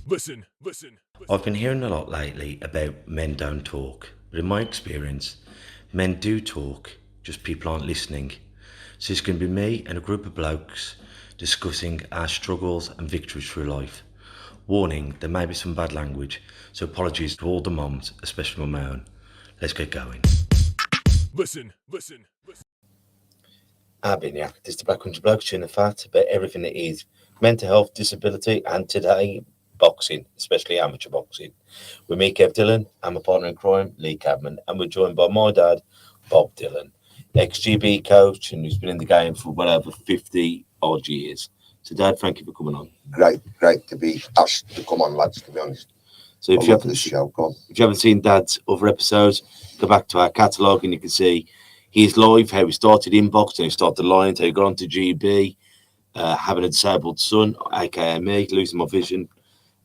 Listen. I've been hearing a lot lately about men don't talk, but in my experience, men do talk, just people aren't listening. So it's going to be me and a group of blokes discussing our struggles and victories through life. Warning, there may be some bad language, so apologies to all the moms, especially my own. Let's get going. Listen. I've been here. This is the Black Country Blokes chewing the fat about everything that is mental health, disability, and today, boxing, especially amateur boxing. With me, Kev Dillon, and my partner in crime, Lee Cadman, and we're joined by my dad, Bob Dillon, ex-GB coach, and who's been in the game for well over 50 odd years. So, Dad, thank you for coming on. Great to be asked to come on, lads, to be honest. So if you haven't seen Dad's other episodes, go back to our catalogue and you can see his life, how he started in boxing, how he started Lions, how he got onto GB, having a disabled son, aka me, losing my vision,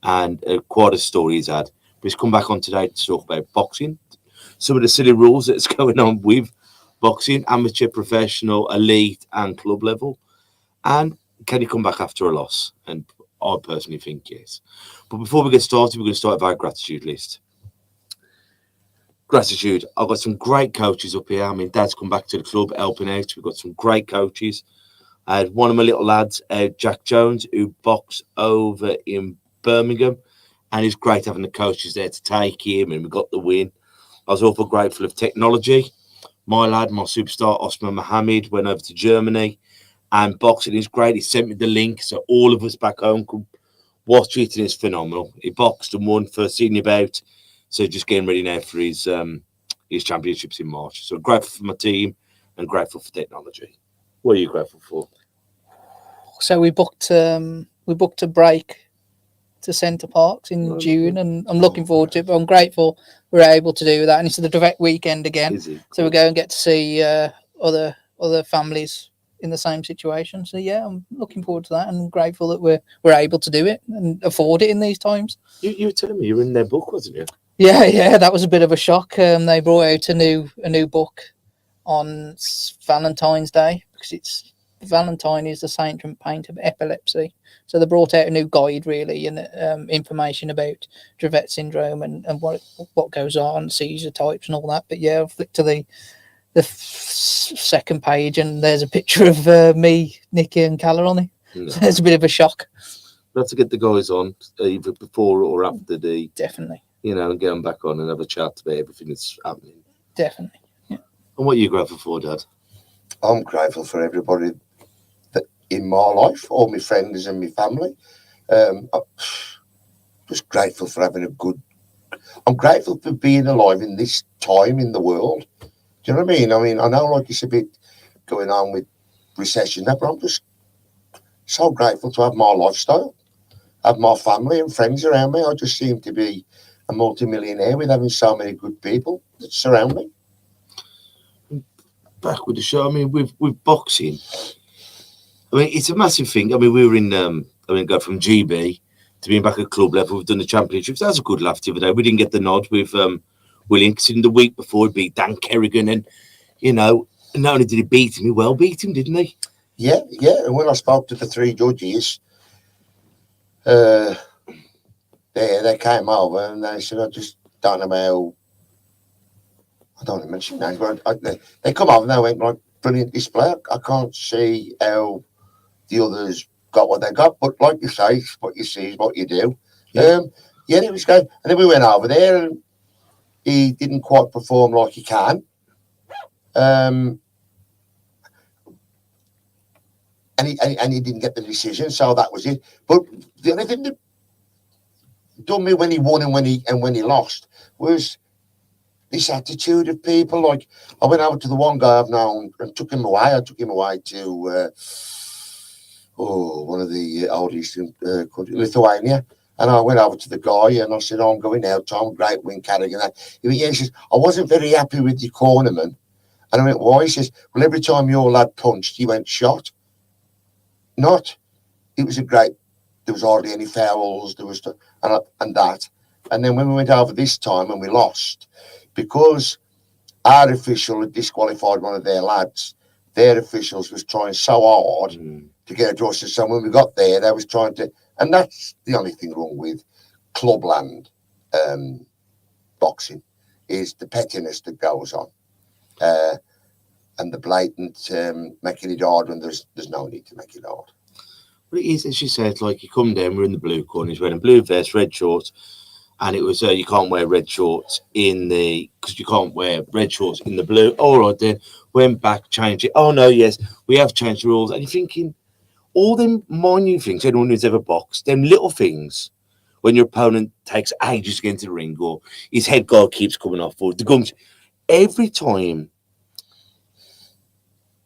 and quite a story he's had. But he's come back on today to talk about boxing, some of the silly rules that's going on with boxing, amateur, professional, elite, and club level. And can he come back after a loss? And I personally think yes. But before we get started, we're going to start with our gratitude list. Gratitude. I've got some great coaches up here. I mean, Dad's come back to the club helping out. We've got some great coaches. I had one of my little lads, Jack Jones, who boxed over in Birmingham. And it's great having the coaches there to take him, and we got the win. I was awful grateful of technology. My lad, my superstar, Osman Mohammed, went over to Germany. And boxing is great. He sent me the link so all of us back home could watch it, and it's phenomenal. He boxed and won for senior bout. So just getting ready now for his championships in March. So grateful for my team and grateful for technology. What are you grateful for? So we booked a break to Centre Parks in June, and I'm looking forward to it. But I'm grateful we're able to do that, and it's the direct weekend again. So we go and get to see other families in the same situation. So yeah, I'm looking forward to that, and I'm grateful that we're able to do it and afford it in these times. You were telling me you were in their book, wasn't you? Yeah, that was a bit of a shock. They brought out a new book on Valentine's Day, because Valentine is the patron saint of epilepsy. So they brought out a new guide, really, and information about Dravet syndrome and what goes on, seizure types and all that. But yeah, I've flicked to the second page, and there's a picture of me, Nicky, and Calla on it. No. So it's a bit of a shock. We'll have to get the guys on either before or after definitely. And get them back on and have a chat about everything that's happening. Definitely. Yeah. And what are you grateful for, Dad? I'm grateful for everybody that in my life, all my friends and my family. I'm just grateful for having a good. I'm grateful for being alive in this time in the world. Do you know what I mean? I know like it's a bit going on with recession, but I'm just so grateful to have my lifestyle, have my family and friends around me. I just seem to be a multi-millionaire with having so many good people that surround me. Back with the show, with boxing, it's a massive thing. We were in, go from GB to being back at club level. We've done the championships. That was a good laugh the other day. We didn't get the nod with William, because in the week before he beat Dan Kerrigan, and not only did he beat him, he beat him, didn't he? Yeah. And when I spoke to the three judges, they came over and they said, I just don't know how. I don't want to mention names, but they come over and they went, like, brilliant display. I can't see how the others got what they got, but like you say, what you see is what you do. Yeah, it was good. And then we went over there and he didn't quite perform like he can. And he didn't get the decision, so that was it. But the only thing that done me when he won and when he lost was this attitude of people. Like, I went over to the one guy I've known and took him away. I took him away to one of the old eastern countries, Lithuania. And I went over to the guy and I said, I'm going out, Tom, great win, Carrigan. He says, I wasn't very happy with your cornerman. And I went, why? He says, well, every time your lad punched, he went shot. It was a great, there was hardly any fouls, there was, and that. And then when we went over this time and we lost, because our official had disqualified one of their lads, their officials was trying so hard to get a draw. So when we got there, they was trying to, and that's the only thing wrong with clubland boxing is the pettiness that goes on, and the blatant making it hard when there's no need to make it hard. But it is, as you said, like you come down, we're in the blue corner, he's wearing blue vest, red shorts, and it was you can't wear red shorts because you can't wear red shorts in the blue. All right, then went back, changed it. Oh no, yes, we have changed the rules, and you're thinking all them minute things. Anyone who's ever boxed, them little things. When your opponent takes ages to get into the ring, or his head guard keeps coming off, or the gums, every time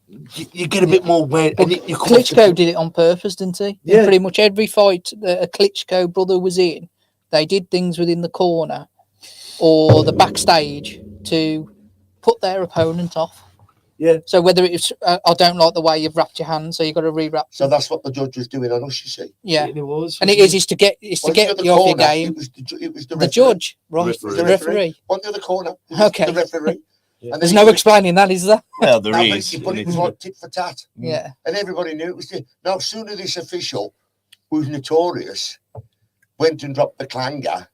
you get a bit more weird. And you Klitschko did it on purpose, didn't he? Yeah. In pretty much every fight that a Klitschko brother was in, they did things within the corner or the backstage to put their opponent off. Yeah. So whether it's, I don't like the way you've wrapped your hands, so you've got to re-wrap. So that's what the judge was doing on us, you see. Yeah, it was, and it is to get you off your game. It was the The judge, right? The The referee. On the other corner. Okay. The referee. Yeah. And There's no explaining that, is there? Well, there no, is. but it was like tit for tat. Yeah. And everybody knew it was now sooner this official, who's notorious, went and dropped the clanger.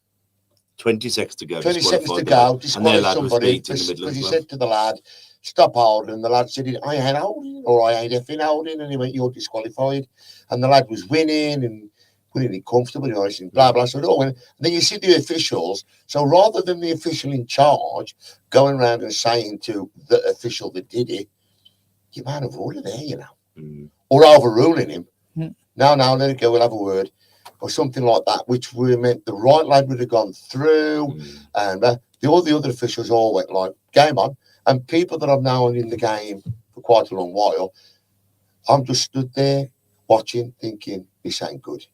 20 seconds to go. 20 seconds to go, disqualified somebody because he said to the lad, stop holding. And the lad said, I ain't holding, or I ain't effing holding. And he went, you're disqualified. And the lad was winning and winning comfortably, and blah, blah. So it all went. And then you see the officials. So rather than the official in charge going around and saying to the official that did it, you're out of order there, you know, or overruling him. No, let it go, we'll have a word. Or something like that, which we meant the right lad would have gone through, and all the other officials all went like, game on. And people that I've known in the game for quite a long while, I'm just stood there watching, thinking, this ain't good.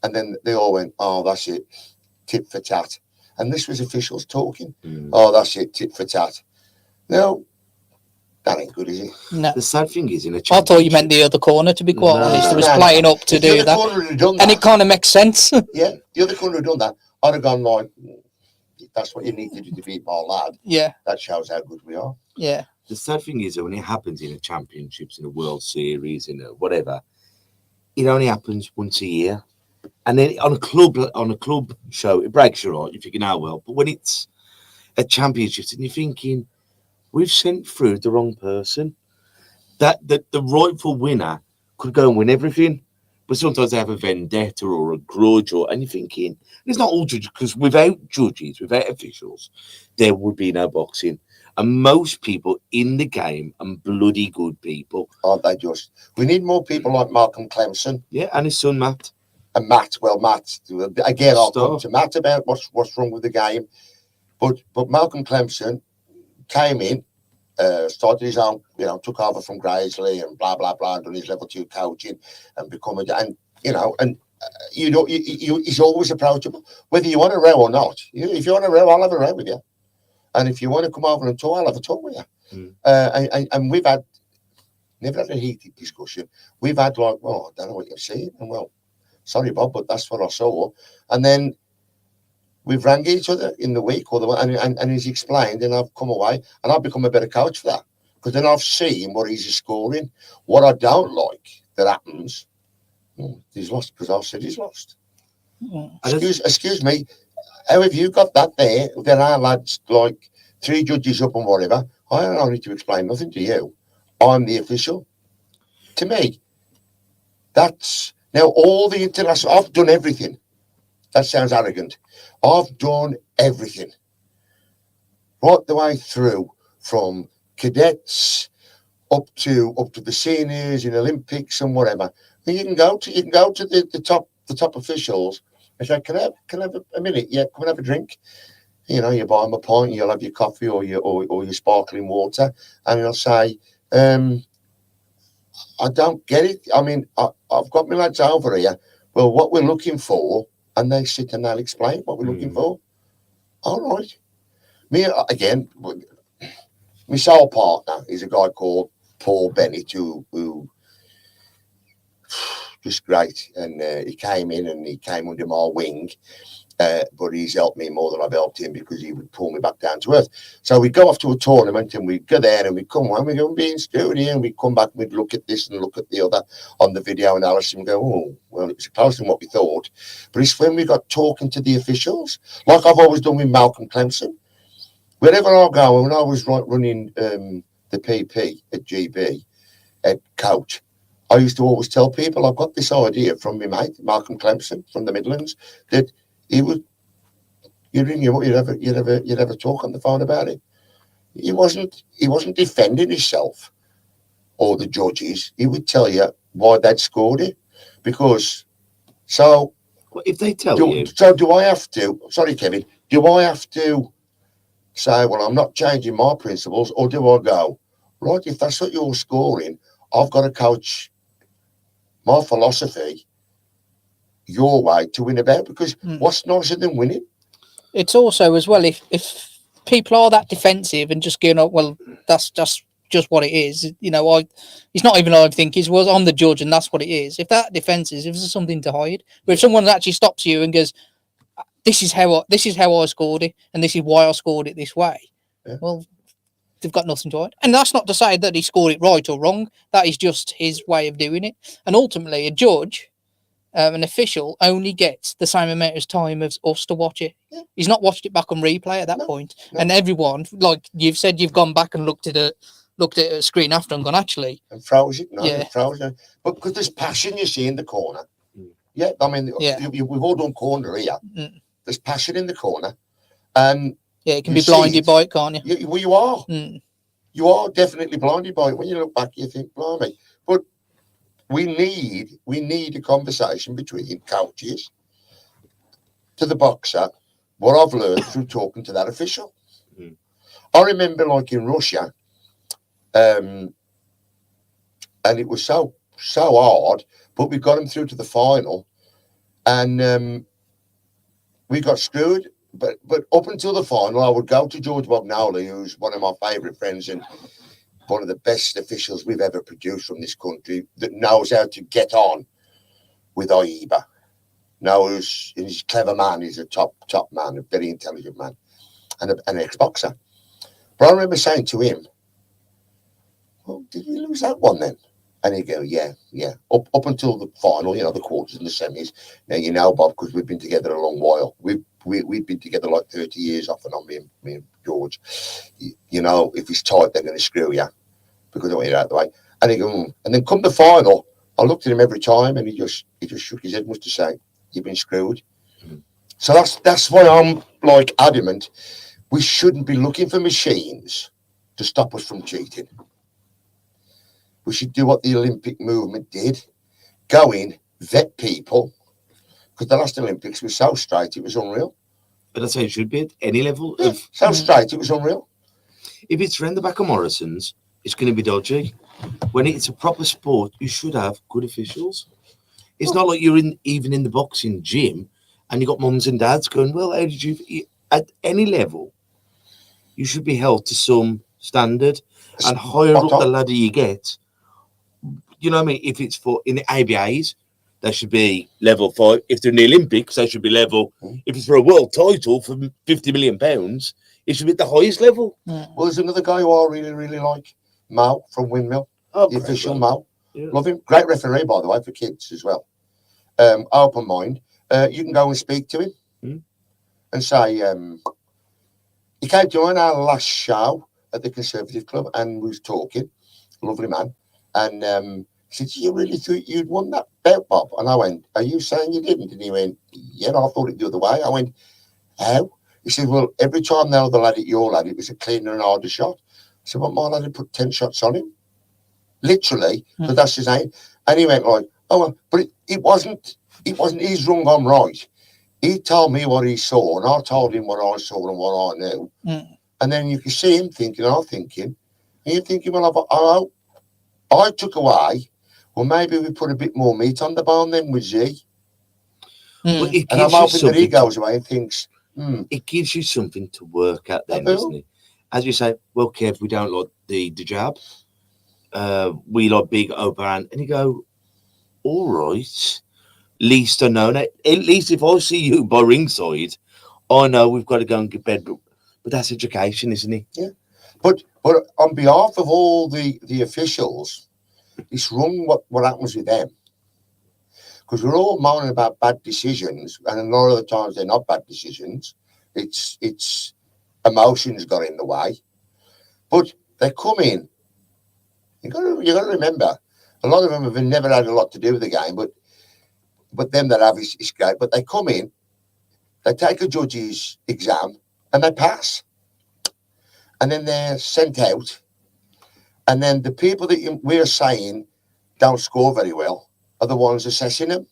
And then they all went, oh, that's it, tit for tat. And this was officials talking. Oh, that's it, tit for tat. No, that ain't good, is it? No. The sad thing is, I thought you meant the other corner, to be quite honest. It was playing up to do that. And it kind of makes sense. Yeah, the other corner had done that. I'd have gone like, that's what you need to do to beat my lad. Yeah. That shows how good we are. Yeah. The sad thing is that when it happens in a championships, in a World Series, in a whatever, it only happens once a year. And then on a club show, it breaks your heart. You're thinking, oh well. But when it's a championships and you're thinking, we've sent through the wrong person. That the rightful winner could go and win everything. But sometimes they have a vendetta or a grudge, and you're thinking, it's not all judges, because without judges, without officials, there would be no boxing. And most people in the game are bloody good people. Aren't they just? We need more people like Malcolm Clemson. Yeah, and his son, Matt. And Matt, again, I'll come to Matt about what's wrong with the game. But Malcolm Clemson came in, started his own, took over from Graisley and blah, blah, blah, and done his level 2 coaching and he's always approachable, whether you want a row or not. If you want a row, I'll have a row with you. And if you want to come over and talk, I'll have a talk with you. And we've never had a heated discussion. We've had like, well, I don't know what you're saying. And well, sorry, Bob, but that's what I saw. And then we've rang each other in the week, and he's explained, and I've come away, and I've become a better coach for that. Because then I've seen what he's scoring. What I don't like that happens, he's lost because I said he's lost. Excuse me, how have you got that there? There are lads like 3 judges up and whatever. I don't need to explain nothing to you. I'm the official. To me, that's now all the international. I've done everything. That sounds arrogant. I've done everything, right the way through, from cadets up to the seniors in Olympics and whatever. And you can go to the top officials and say, can I have a minute? Yeah, come and have a drink. You buy them a pint, you'll have your coffee or your sparkling water, and he'll say, I don't get it. I mean, I've got my lads over here. Well, what we're looking for, and they sit and they'll explain what we're looking for. All right. Me, again, my sole partner is a guy called Paul Bennett, who just great. And he came in and he came under my wing. But he's helped me more than I've helped him because he would pull me back down to earth. So we go off to a tournament and we go there and we come home, we go and be in studio and we come back and we'd look at this and look at the other on the video analysis and go, oh, well, it was closer than what we thought. But it's when we got talking to the officials, like I've always done with Malcolm Clemson. Wherever I go, when I was running the PP at GB, at coach, I used to always tell people, I've got this idea from my mate, Malcolm Clemson from the Midlands, that he would, you'd ring him up, you'd ever talk on the phone about it. He wasn't defending himself or the judges. He would tell you why they'd scored it. Because, so... Well, if they tell you... So do I have to... Sorry, Kevin. Do I have to say, well, I'm not changing my principles, or do I go, right, if that's what you're scoring, I've got to coach my philosophy your way to win a bet, because what's nicer than winning? It's also as well, if people are that defensive and just going, oh, well, that's just what it is, you know, it's not even I think it was on the judge and that's what it is. If that defense is, if there's something to hide, but if someone actually stops you and goes, this is how I scored it and this is why I scored it this way, well, they've got nothing to hide. And that's not to say that he scored it right or wrong. That is just his way of doing it. And ultimately, a judge, an official, only gets the same amount of time as us to watch it. Yeah. He's not watched it back on replay at that point. No. And everyone, like you've said, you've gone back and looked at a screen after and gone, actually. And froze it. No, yeah. Froze it. But because there's passion you see in the corner. Yeah, I mean, we've all done corner here. There's passion in the corner. And yeah, it can be blinded by it, can't you? Well, you are. You are definitely blinded by it. When you look back, you think, blimey. But we need a conversation between coaches to the boxer, what I've learned through talking to that official. I remember, like in Russia, and it was so hard, but we got him through to the final, and we got screwed. But up until the final, I would go to George Bognoli, who's one of my favourite friends and one of the best officials we've ever produced from this country, that knows how to get on with AIBA. He's a clever man. He's a top man, a very intelligent man, and an ex-boxer. But I remember saying to him, well, did we lose that one then? And he'd go, yeah. Up until the final, the quarters and the semis. Now, Bob, because we've been together a long while. We've been together like 30 years off and on, me and George. If it's tight, they're going to screw you because I want you out of the way. And he go, and then come the final, I looked at him every time and he just shook his head, much to say, you've been screwed. So that's why I'm like adamant. We shouldn't be looking for machines to stop us from cheating. We should do what the Olympic movement did. Go in, vet people, because the last Olympics was so straight, it was unreal. But that's how it should be at any level. Yeah, so straight, it was unreal. If it's round the back of Morrison's, it's going to be dodgy. When it's a proper sport, you should have good officials. It's not like you're even in the boxing gym and you got mums and dads going, well, how did you... At any level, you should be held to some standard, and higher up the ladder you get, you know what I mean? If it's in the ABAs, they should be level 5. If they're in the Olympics, they should be level. If it's for a world title for £50 million, it should be at the highest level. Well, there's another guy who I really, really like, Mal from Windmill, the official Mal. Yeah. Love him. Great referee, by the way, for kids as well. Open mind. You can go and speak to him and say, he came to our last show at the Conservative Club and was talking. Lovely man. And he said, you really thought you'd won that belt, Bob? And I went, are you saying you didn't? And he went, yeah, I thought it the other way. I went, how? He said, well, every time the other lad hit your lad, it was a cleaner and harder shot. I said, well, my lad had put 10 shots on him. Literally, but that's his name. And he went like, oh, well, but it wasn't his wrong, I'm right. He told me what he saw, and I told him what I saw and what I knew. And then you can see him thinking, I'm thinking, and you're thinking, well, I took away, well, maybe we put a bit more meat on the bone then with Z. But and I'm hoping that he goes away and thinks, It gives you something to work at then, doesn't it? As you say, well, Kev, we don't like the jab. We like big overhand. And you go, all right, least I know. Now, at least if I see you by ringside, I know we've got to go and get bed. But that's education, isn't it? Yeah. But on behalf of all the officials, it's wrong what happens with them. Because we're all moaning about bad decisions, and a lot of the times they're not bad decisions. It's emotions got in the way. But they come in. You got to remember, a lot of them have never had a lot to do with the game, but them that have is great. But they come in, they take a judge's exam, and they pass. And then they're sent out. And then the people that we're saying don't score very well are the ones assessing them.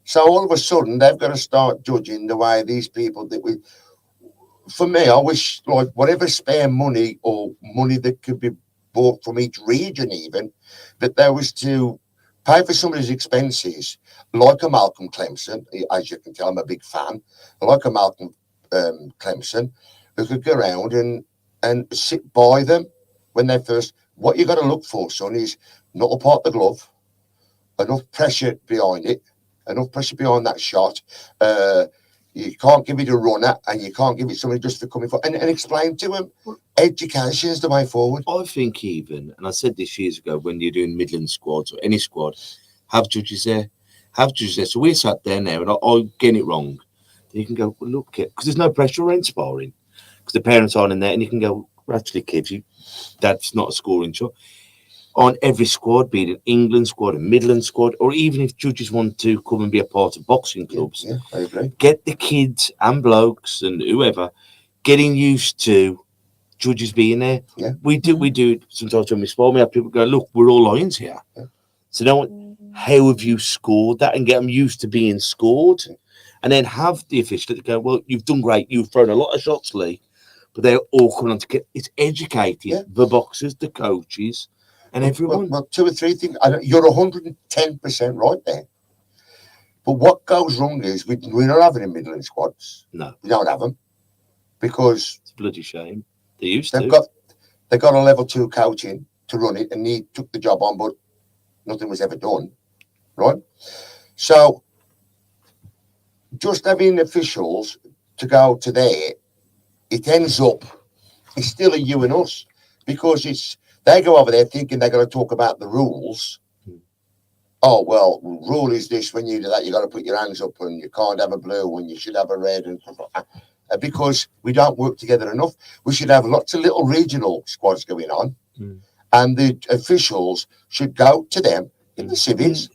So all of a sudden, they've got to start judging the way these people that we... For me, I wish, like, whatever spare money or money that could be bought from each region even, that there was to pay for somebody's expenses, like a Malcolm Clemson. As you can tell, I'm a big fan. Like a Malcolm Clemson, who could go around and sit by them when they first... What you got to look for, son, is not apart the glove, enough pressure behind it, enough pressure behind that shot. You can't give it a runner, and you can't give it somebody just for coming for... And explain to them, education is the way forward. I think even, and I said this years ago, when you're doing Midland squads or any squad, have judges there. Have judges there. So we're sat there now, and I'm getting it wrong. Then you can go, well, look, because there's no pressure around sparring, because the parents aren't in there, and you can go, well, actually, kids, that's not a scoring shot. On every squad, be it an England squad, a Midland squad, or even if judges want to come and be a part of boxing clubs, Yeah, I agree. Get the kids and blokes and whoever getting used to judges being there. Yeah. We do it sometimes when we spar. We have people go, look, we're all lions here. Yeah. So now, how have you scored that, and get them used to being scored, and then have the official that go, well, you've done great, you've thrown a lot of shots, Lee, but they're all coming on to get... It's educating the boxers, the coaches, and everyone. Well, two or three things. You're 110% right there. But what goes wrong is we're not having a Midland squads. No. We don't have them because It's a bloody shame. They used they've to. got a level 2 coaching to run it, and he took the job on, but nothing was ever done, right? So just having officials to go to there, it ends up, it's still a you and us, because they go over there thinking they're going to talk about the rules. Oh, well, rule is this: when you do that, you got to put your hands up, and you can't have a blue, and you should have a red, and stuff like that. Because we don't work together enough. We should have lots of little regional squads going on, and the officials should go to them in the civics.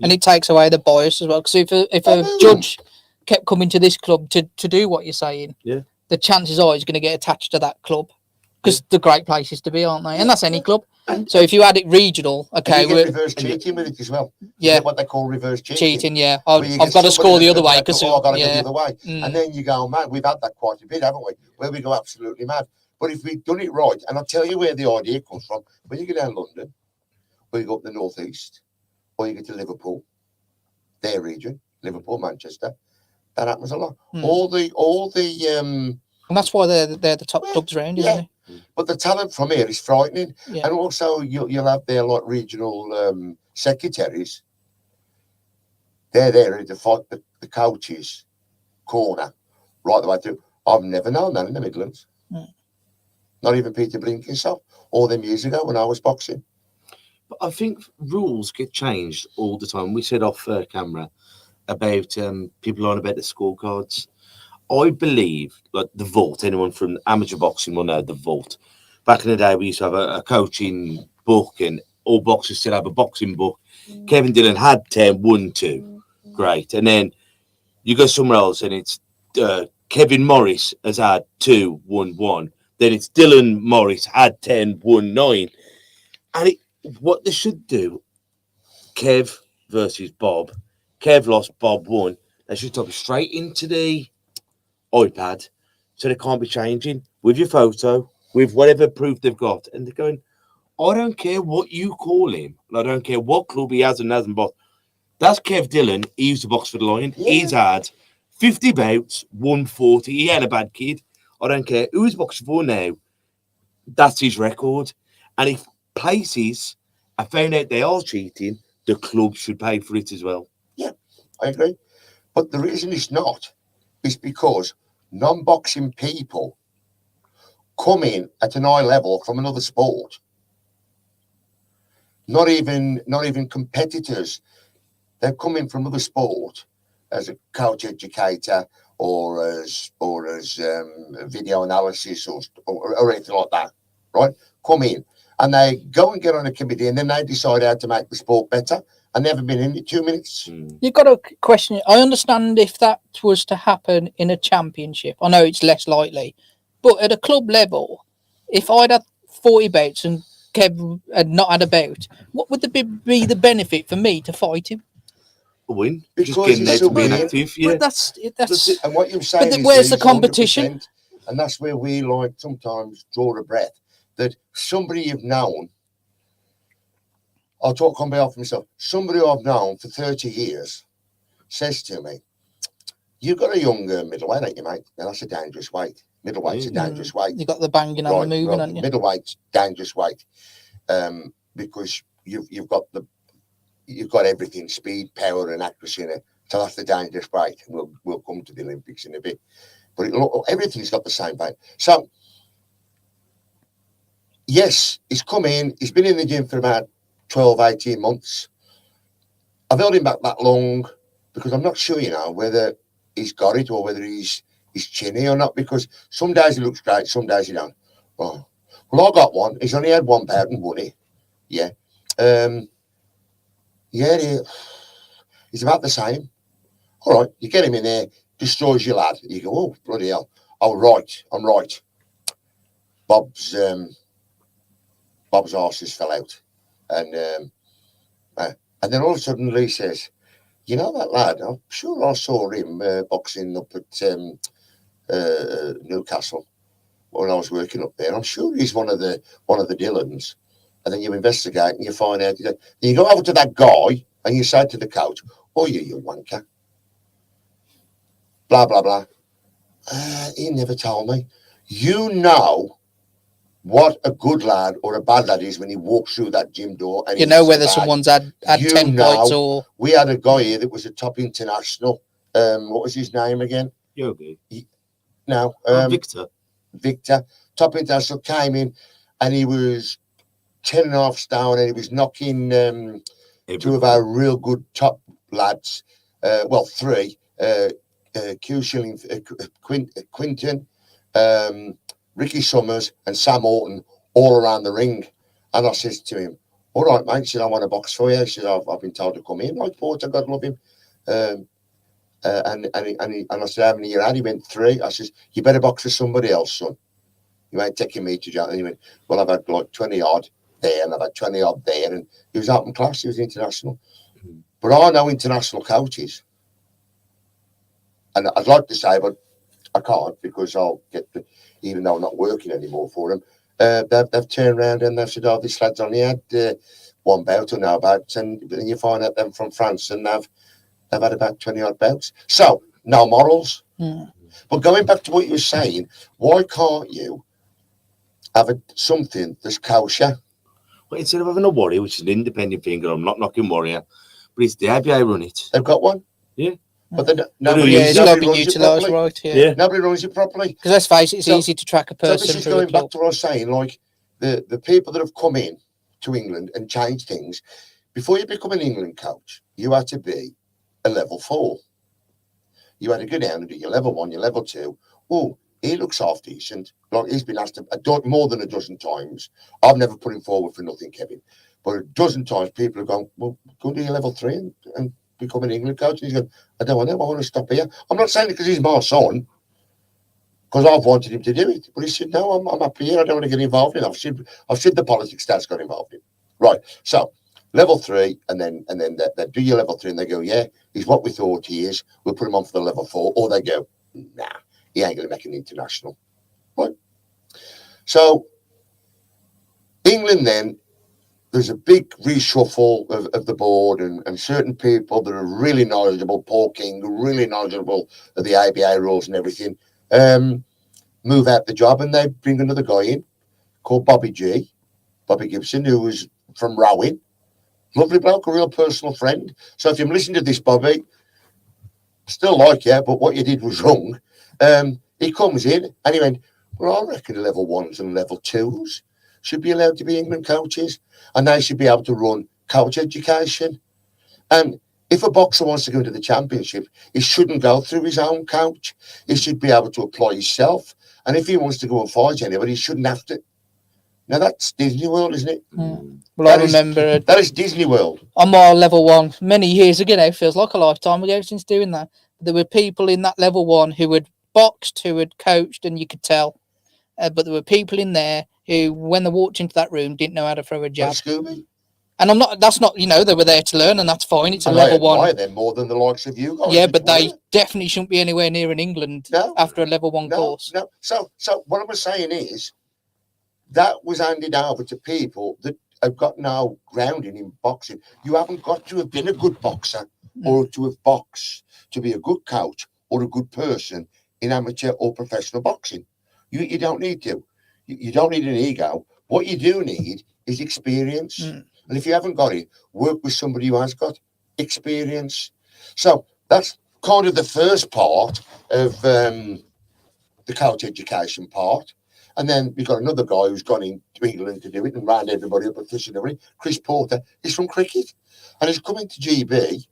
And it takes away the bias as well. Because if a judge kept coming to this club to do what you're saying, the chances are he's going to get attached to that club. Because they're great places to be, aren't they? And that's any club. So if you had it regional, okay, and you get reverse cheating with it as well. Yeah, what they call reverse cheating. Cheating, yeah. I've got to score the other way because I've got to go the other way, and then you go mad. We've had that quite a bit, haven't we? Where we go absolutely mad. But if we've done it right, and I'll tell you where the idea comes from. When you go down London, or you go up the northeast, or you get to Liverpool, their region, Liverpool, Manchester, that happens a lot. All the and that's why they're the top clubs around, isn't it? But the talent from here is frightening. And also you'll have their like regional secretaries. They're there to fight the coaches corner right the way through. I've never known that in the Midlands. Not even Peter Blinkenshop all them years ago when I was boxing. But I think rules get changed all the time. We said off camera about people on about the scorecards. I believe, like the vault, anyone from amateur boxing will know the vault. Back in the day, we used to have a coaching book, and all boxers still have a boxing book. Kevin Dillon had 10, 1, 2. Great. And then you go somewhere else, and it's Kevin Morris has had 2, 1, 1. Then it's Dylan Morris had 10, 1, 9. And what they should do, Kev versus Bob. Kev lost, Bob won. They should talk straight into the iPad, so they can't be changing with your photo, with whatever proof they've got, and they're going, I don't care what you call him, and I don't care what club he has and hasn't boxed. That's Kev Dillon. He used to box for the Lion. He's had 50 bouts, 140. He ain't a bad kid. I don't care who he's boxing for now. That's his record. And if places have found out they are cheating, the club should pay for it as well. Yeah, I agree. But the reason it's not is because non-boxing people come in at an high level from another sport. Not even competitors. They're coming from other sport as a coach educator or as video analysis or anything like that, right? Come in and they go and get on a committee and then they decide how to make the sport better. And they haven't been in it 2 minutes. You've got to question it. I understand if that was to happen in a championship. I know it's less likely, but at a club level, if I'd had 40 bouts and Kev had not had a bout, what would be the benefit for me to fight him? A win. Because Just getting there he's to be still active. Yeah. But that's And what you're saying is where's the he's competition? 100%, and that's where we like sometimes draw a breath. That somebody you've known, I'll talk on behalf of myself, somebody I've known for 30 years says to me, you've got a young middleweight, ain't you, mate? Now that's a dangerous weight. Middleweight's a dangerous weight. You got the banging and the moving, haven't you? Middleweight's dangerous weight. Because you've got everything, speed, power, and accuracy in it. So that's the dangerous weight. We'll come to the Olympics in a bit, but everything's got the same weight. So yes, he's come in. He's been in the gym for about 12, 18 months. I've held him back that long because I'm not sure, whether he's got it or whether he's chinny or not. Because some days he looks great, some days he don't. Oh. Well, I got one. He's only had one bout and won it. Yeah. He's about the same. All right, you get him in there, destroys your lad. You go, oh, bloody hell. Oh, right, I'm right. Bob's arses fell out. And then all of a sudden Lee says, you know that lad, I'm sure I saw him boxing up at Newcastle when I was working up there. I'm sure he's one of the Dillons. And then you investigate and you find out. Then you go over to that guy and you say to the coach, oh, you wanker. Blah, blah, blah. He never told me. You know what a good lad or a bad lad is when he walks through that gym door. And you know whether someone's had 10 fights or... We had a guy here that was a top international. What was his name again? Yogi. Victor. Top international, came in and he was 10.5 stone and he was knocking two of our real good top lads. Three. Q Shilling, Quinton, Ricky Summers and Sam Orton all around the ring. And I says to him, all right, mate, he said, I want a box for you. He said, I've been told to come in. Like, Port, God love him. And I said, how many you had? He went 3. I says, you better box for somebody else, son. You ain't taking me to jail. And he went, well, I've had like 20 odd there and I've had 20 odd there. And he was out in class, he was international. Mm-hmm. But I know international coaches. And I'd like to say, but I can't because I'll get, even though I'm not working anymore for them, they've turned around and they've said, oh, this lad's only had one bout or no bouts. And then you find out them from France and they've had about 20 odd bouts. So, no morals. Mm. But going back to what you were saying, why can't you have something that's kosher? Well, instead of having a Warrior, which is an independent thing, and I'm not knocking Warrior, but it's the ABA run it. They've got one? Yeah. But nobody utilised right. Yeah. Nobody runs it properly. Because let's face it, it's easy to track a person. So this is going back to what I was saying, like the people that have come in to England and changed things. Before you become an England coach, you had to be a level 4. You had to go down and do your level 1, your level 2. Oh, he looks half decent. Like he's been asked more than a dozen times. I've never put him forward for nothing, Kevin. But a dozen times people have gone, well, go and do your level 3 and become an England coach. And he's going, I don't want to. I want to stop here. I'm not saying it because he's my son, because I've wanted him to do it. But he said, no, I'm happy here. I don't want to get involved in it. I've seen the politics Dad's got involved in. Right. So level 3, and then they do your level 3, and they go, yeah, he's what we thought he is. We'll put him on for the level 4. Or they go, nah, he ain't going to make an international. Right. So England then, there's a big reshuffle of the board and certain people that are really knowledgeable, Paul King, really knowledgeable of the ABA rules and everything, move out the job, and they bring another guy in called Bobby Gibson, who was from rowing, Lovely bloke, a real personal friend. So if you're listening to this, Bobby, still like you, but what you did was wrong. He comes in and he went, well, I reckon level 1s and level 2s should be allowed to be England coaches, and they should be able to run coach education. And if a boxer wants to go into the championship, he shouldn't go through his own coach. He should be able to apply himself. And if he wants to go and fight anybody, he shouldn't have to. Now, that's Disney World, isn't it? Mm. Well, I remember... That is Disney World. On my level 1, many years ago, it feels like a lifetime ago since doing that. There were people in that level 1 who had boxed, who had coached, and you could tell. But there were people in there who, when they walked into that room, didn't know how to throw a jab. Scooby. And that's not, they were there to learn, and that's fine. It's a level 1. I admire them more than the likes of you guys. Yeah, but they definitely shouldn't be anywhere near in England after a level 1 course. No. So what I was saying is that was handed over to people that have got no grounding in boxing. You haven't got to have been a good boxer or to have boxed to be a good coach or a good person in amateur or professional boxing. You don't need to. You don't need an ego. What you do need is experience. And if you haven't got it, work with somebody who has got experience. So that's kind of the first part of the coach education part. And then we've got another guy who's gone into England to do it and round everybody up at fishing and everything. Chris Porter. He's from cricket. And he's coming to GB.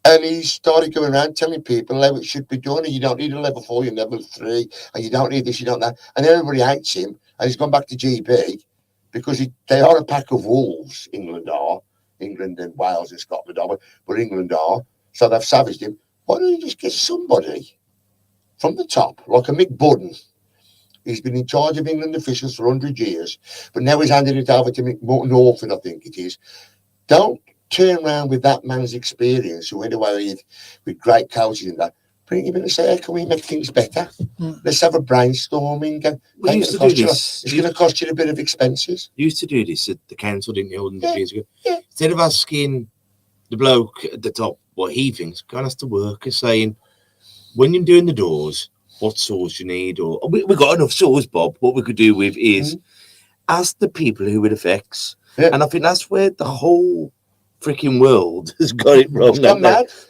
And he started going around telling people how it should be done. And you don't need a level 4, you level 3. And you don't need this, you don't that. And everybody hates him. And he's gone back to GB because they are a pack of wolves, England are. England and Wales and Scotland are. But England are. So they've savaged him. Why don't you just get somebody from the top, like a Mick Budden? He's been in charge of England officials for 100 years. But now he's handing it over to Mick Norfolk, I think it is. Don't turn around with that man's experience who went away with great coaches and that. Bring him in and say, how can we make things better? Let's have a brainstorming. It's going to cost you a bit of expenses. You used to do this at the council, didn't you, 100 years ago? Yeah. Instead of asking the bloke at the top what he thinks, go and ask the worker, saying, when you're doing the doors, what saws you need? Or we've got enough saws, Bob. What we could do with is ask the people who it affects. Yeah. And I think that's where the whole freaking world has got it wrong.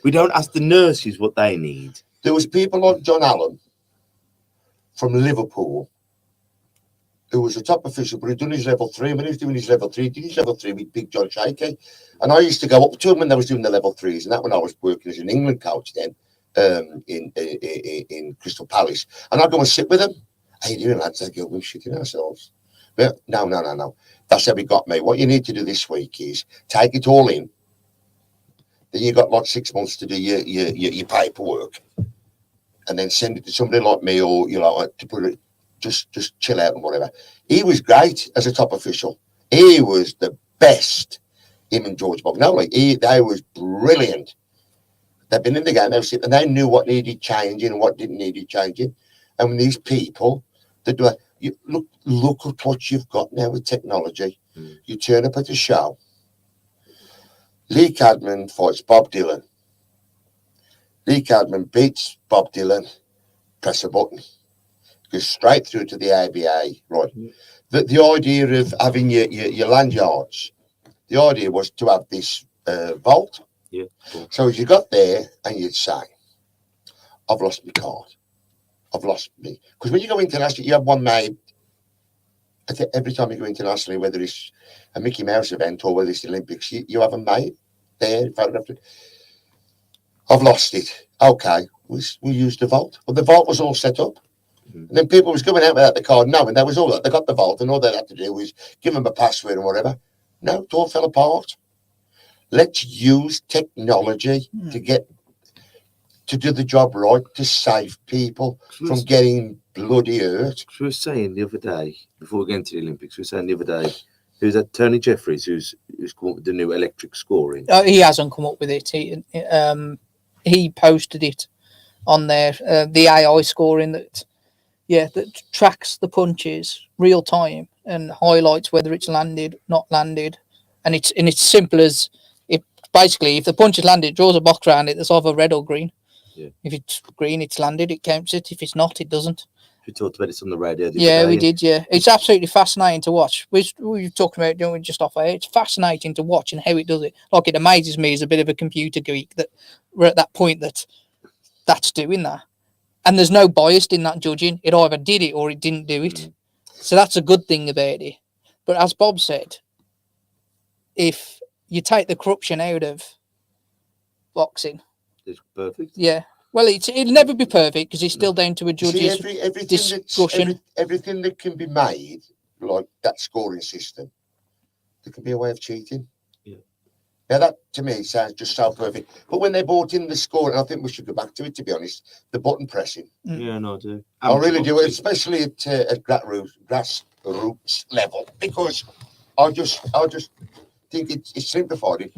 We don't ask the nurses what they need. There was people like John Allen from Liverpool who was a top official, but he'd done his level 3. When he was doing his level 3, he did his level 3 with Big John Shaky. And I used to go up to him when they was doing the level 3s. And that when I was working as an England coach then in Crystal Palace. And I'd go and sit with them. How you doing, lads? They go, we're shitting ourselves. But no. That's how we got me. What you need to do this week is take it all in. Then you got like 6 months to do your paperwork, and then send it to somebody like me or to put it, just chill out and whatever. He was great as a top official. He was the best. Him and George Bognoli. They was brilliant. They've been in the game, and they knew what needed changing and what didn't need changing. And when these people that do it, look at what you've got now with technology. You turn up at a show. Lee Cadman fights Bob Dillon. Lee Cadman beats Bob Dillon. Press a button. Goes straight through to the ABA. Right. The idea of having your lanyards, the idea was to have this vault. Yeah. So as you got there and you'd say, I've lost my card. I've lost me. Because when you go internationally, you have one made. Every time you go internationally, whether it's a Mickey Mouse event or whether it's the Olympics, you have a mate there. I've lost it. Okay, we used the vault. Well, the vault was all set up. And then people was going out without the card knowing that was all that. They got the vault and all they had to do was give them a password and whatever. No, it all fell apart. Let's use technology to do the job right, to save people from getting bloody hurt. We were saying the other day, before we get into the Olympics, we were saying the other day, who's that Tony Jeffries, who's come up with the new electric scoring? He hasn't come up with it. He posted it on there, the AI scoring that tracks the punches real time and highlights whether it's landed, not landed. And it's simple as, basically, if the punch is landed, it draws a box around it that's either red or green. Yeah. If it's green, it's landed, it counts it. If it's not, it doesn't. We talked about this on the radio. Yeah, we did. Yeah, it's absolutely fascinating to watch. We've talked about it, don't we, just off air. It's fascinating to watch and how it does it. Like, it amazes me as a bit of a computer geek that we're at that point that's doing that, and there's no bias in that judging. It either did it or it didn't do it. So that's a good thing about it. But as Bob said, if you take the corruption out of boxing, it's perfect. Yeah. Well, it'll never be perfect because it's still down to a judge's discussion. Everything that can be made, like that scoring system, there can be a way of cheating. Yeah. Now, that to me sounds just so perfect. But when they brought in the scoring, I think we should go back to it, to be honest, the button pressing. Yeah, no, I do. I really do, especially at grassroots level, because I just think it's simplified it.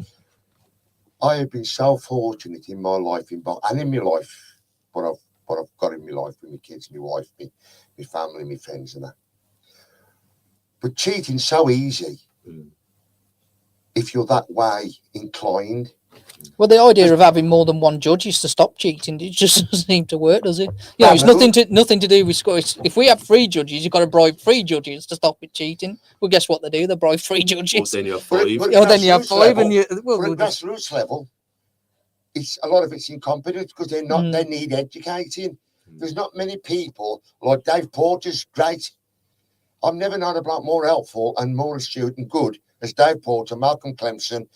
I have been so fortunate in my life, and in my life, what I've got in my life with my kids, my wife, my family, my friends, and that. But cheating's so easy if you're that way inclined. Well, the idea of having more than one judge is to stop cheating. It just doesn't seem to work, does it? You know, it's nothing to do with scores. If we have 3 judges, you've got to bribe 3 judges to stop it cheating. Well, guess what they do? They bribe 3 judges. Well, then you have 5. Then you have 5, and you. Well, at grassroots level, it's a lot of it's incompetence because they're not. They need educating. There's not many people like Dave Porter's great. I've never known a bloke more helpful and more astute and good as Dave Porter, Malcolm Clemson,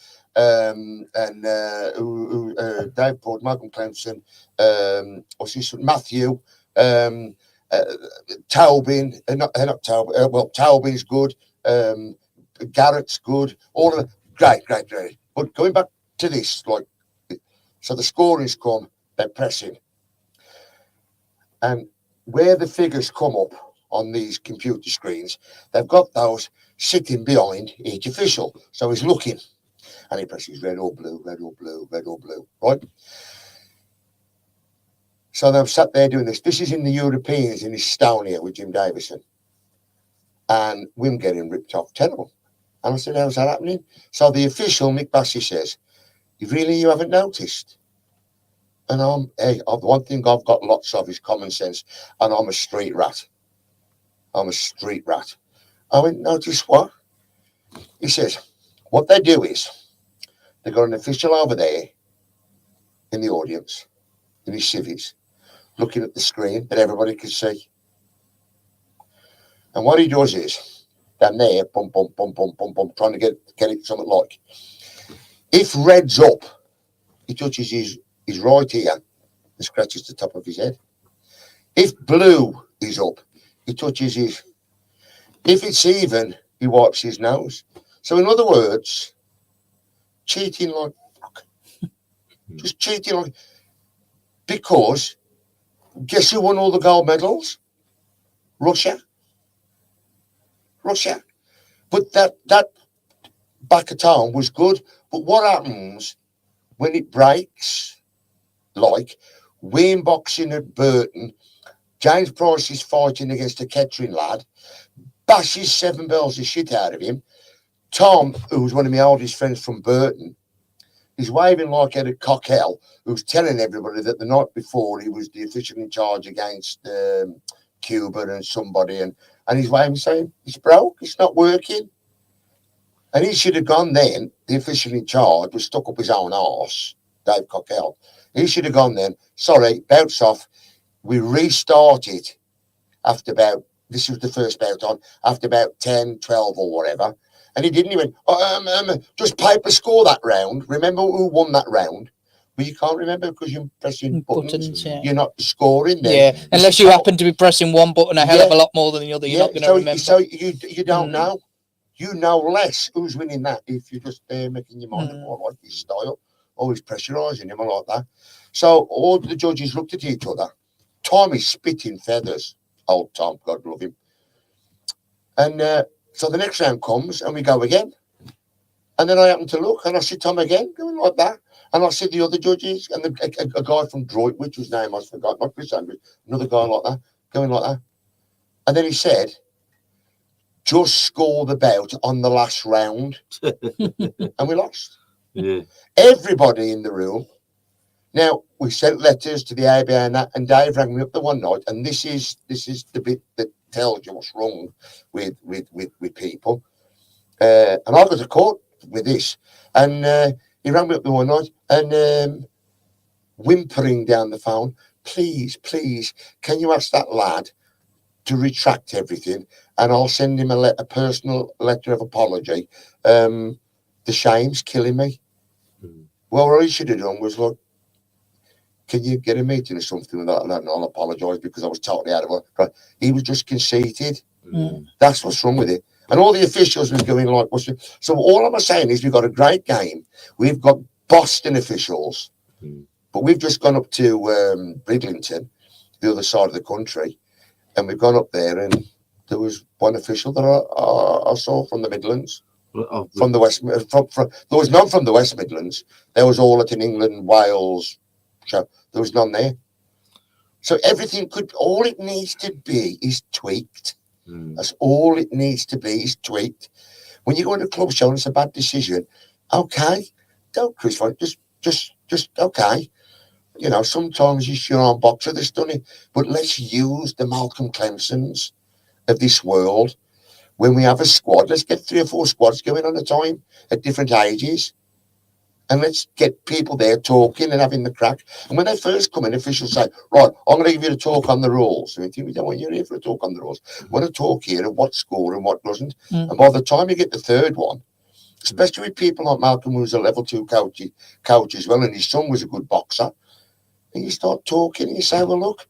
Dave Porter, Malcolm Clemson, what's his son, Matthew, Taubin, not Taubin. Well, Taubin's good. Garrett's good. All of them, great. But going back to this, like, so the scoring's come, they're pressing, and where the figures come up on these computer screens, they've got those sitting behind each official. So he's looking, and he presses red or blue, right? So they've sat there doing this. This is in the Europeans in Estonia with Jim Davison. And Wim getting ripped off, terrible. And I said, how's that happening? So the official, Mick Bassey, says, you haven't noticed? And one thing I've got lots of is common sense, and I'm a street rat. I went, notice what? He says, what they do is, they've got an official over there in the audience, in his civvies, looking at the screen that everybody can see. And what he does is, down there, bum, trying to get it something like, if red's up, he touches his right ear and scratches the top of his head. If blue is up, he touches his. If it's even, he wipes his nose. So in other words, cheating like fuck. Just cheating like, because guess who won all the gold medals? Russia. But that back at home was good. But what happens when it breaks? Like we're in boxing at Burton, James Price is fighting against a Kettering lad, bashes 7 bells of shit out of him. Tom, who's one of my oldest friends from Burton, is waving like at a cockell, who's telling everybody that the night before he was the official in charge against Cuba and somebody, and he's waving saying, it's broke, it's not working. And he should have gone then, the official in charge was stuck up his own arse, Dave Cockell. He should have gone then, sorry, bounce off. We restarted after about, this was the first bout on, after about 10, 12 or whatever. And he didn't even, just paper score that round. Remember who won that round? Well, you can't remember because you're pressing buttons. Yeah. You're not scoring then. Yeah, unless you happen to be pressing one button a hell of a lot more than the other. You're not going to remember. So you don't know. You know less who's winning that if you're just making your mind up more like his style, always pressurising him like that. So all the judges looked at each other. Tom is spitting feathers. Old Tom, God love him. And so the next round comes and we go again. And then I happen to look and I see Tom again going like that. And I see the other judges and a guy from Droitwich, whose name I forgot, not Chris Andrews, another guy like that, going like that. And then he said, just score the bout on the last round. And we lost. Yeah. Everybody in the room Now, we sent letters to the ABA and that, and Dave rang me up the one night, and this is the bit that tells you what's wrong with people. And I got to court with this, and he rang me up the one night and whimpering down the phone, please, can you ask that lad to retract everything, and I'll send him a personal letter of apology. The shame's killing me. Well, what I should have done was, look, can you get a meeting or something with that? And I'll apologise because I was totally out of it. Right. He was just conceited. That's what's wrong with it. And all the officials was going like, so all I'm saying is we've got a great game. We've got Boston officials, but we've just gone up to Bridlington, the other side of the country, and we've gone up there, and there was one official that I saw from the Midlands. From the West, there was none from the West Midlands. There was all in England, Wales. So there was none there. So everything all it needs to be is tweaked. That's all it needs to be is tweaked. When you go into a club show and it's a bad decision, okay, don't crucify it. Just okay. You know, sometimes you're on boxer that's done it, but let's use the Malcolm Clemsons of this world. When we have a squad, let's get 3 or 4 squads going on a time at different ages. And let's get people there talking and having the crack. And when they first come in, officials say, right, I'm going to give you a talk on the rules. And we don't want you here for a talk on the rules. We want to talk here of what's scored and what doesn't. And by the time you get the third one, especially with people like Malcolm, who's a level 2 coach as well, and his son was a good boxer, and you start talking and you say, well, look,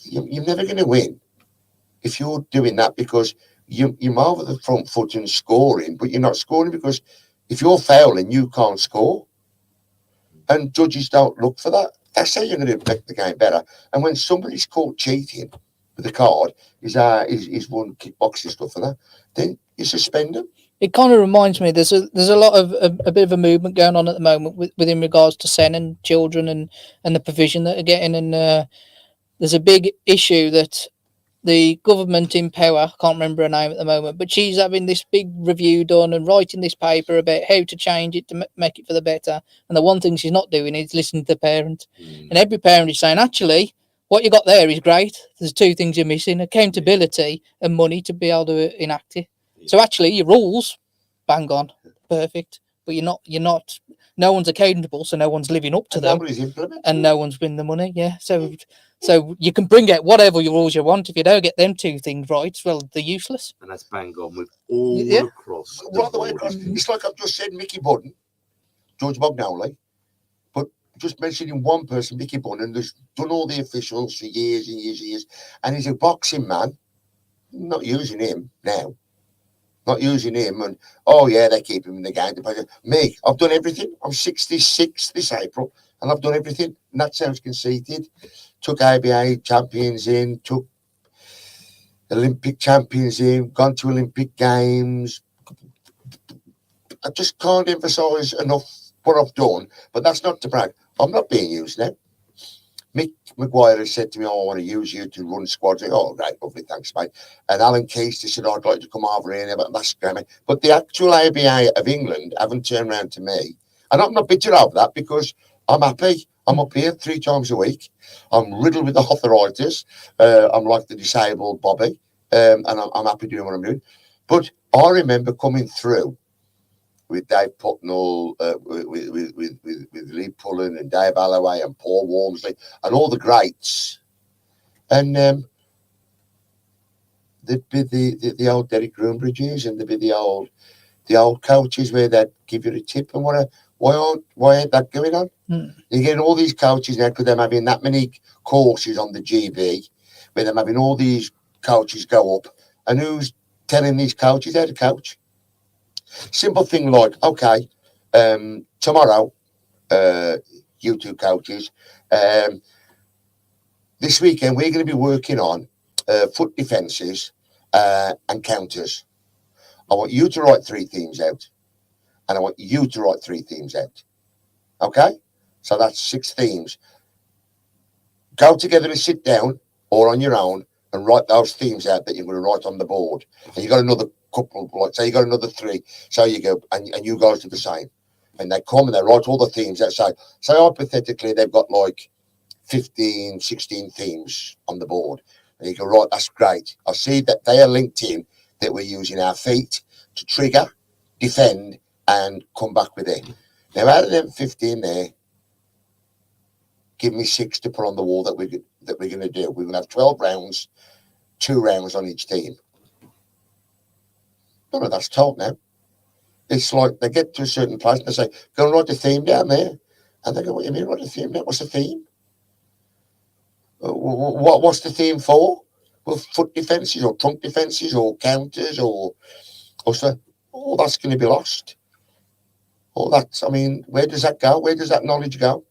you're never going to win if you're doing that, because you're over the front foot and scoring, but you're not scoring because if you're fouling, you can't score. And judges don't look for that. That's how you're going to make the game better. And when somebody's caught cheating with a card, he's won kickboxing stuff for that, then you suspend them. It kind of reminds me, there's a lot of a bit of a movement going on at the moment within regards to Sen and children and the provision that are getting. And there's a big issue that the government in power, I can't remember her name at the moment, but she's having this big review done and writing this paper about how to change it to make it for the better. And the one thing she's not doing is listening to the parent. And every parent is saying, actually, what you got there is great. There's 2 things you're missing: accountability and money to be able to enact it. So actually, your rules, bang on, perfect. But you're not. No one's accountable, so no one's living up to them, and no one's winning the money. Yeah, so you can bring out whatever rules you want. If you don't get them 2 things right, well, they're useless. And that's bang on with all across. Right the way across. It's like I've just said Mickey Budden, George Bognoli, but just mentioning one person, Mickey Budden, who's done all the officials for years and years and years, and he's a boxing man. Not using him now. Not using him, and oh yeah, they keep him in the game. Me, I've done everything. I'm 66 this April, and I've done everything. And that sounds conceited. Took ABA champions in, took Olympic champions in, gone to Olympic games. I just can't emphasise enough what I've done, but that's not to brag. I'm not being used now. Mick Maguire has said to me, oh, I want to use you to run squads. Oh, right, lovely, thanks, mate. And Alan Casey said, oh, I'd like to come over here, but that's great, mate. But the actual ABA of England haven't turned around to me. And I'm not bitter over that because I'm happy. I'm up here 3 times a week. I'm riddled with arthritis. I'm like the disabled Bobby. And I'm happy doing what I'm doing. But I remember coming through with Dave Putnell, with Lee Pullen and Dave Alloway and Paul Walmsley and all the greats. And there'd be the old Derek Groombridges, and there'd be the old coaches where they'd give you a tip and why ain't that going on? You get all these coaches now because they're having that many courses on the GB where they're having all these coaches go up, and who's telling these coaches how to coach? Simple thing like, okay, tomorrow, you 2 coaches, this weekend we're going to be working on foot defences and counters. I want you to write 3 themes out, and I want you to write 3 themes out. Okay? So that's 6 themes. Go together and sit down or on your own and write those themes out that you're going to write on the board. And you got another couple, like say you got another 3. So you go and you guys do the same. And they come and they write all the themes. That say hypothetically, they've got like 15, 16 themes on the board. And you go, right, that's great. I see that they are linked in, that we're using our feet to trigger, defend, and come back with it. Now, out of them 15 there, give me 6 to put on the wall that we're going to do. We're going to have 12 rounds, 2 rounds on each team. None of that's told now. It's like they get to a certain place and they say, go and write the theme down there. And they go, what do you mean, write the theme down? What's the theme? What's the theme for? Well, foot defences or trunk defences or counters or so. Oh, that's going to be lost. Oh, that's, I mean, where does that go? Where does that knowledge go?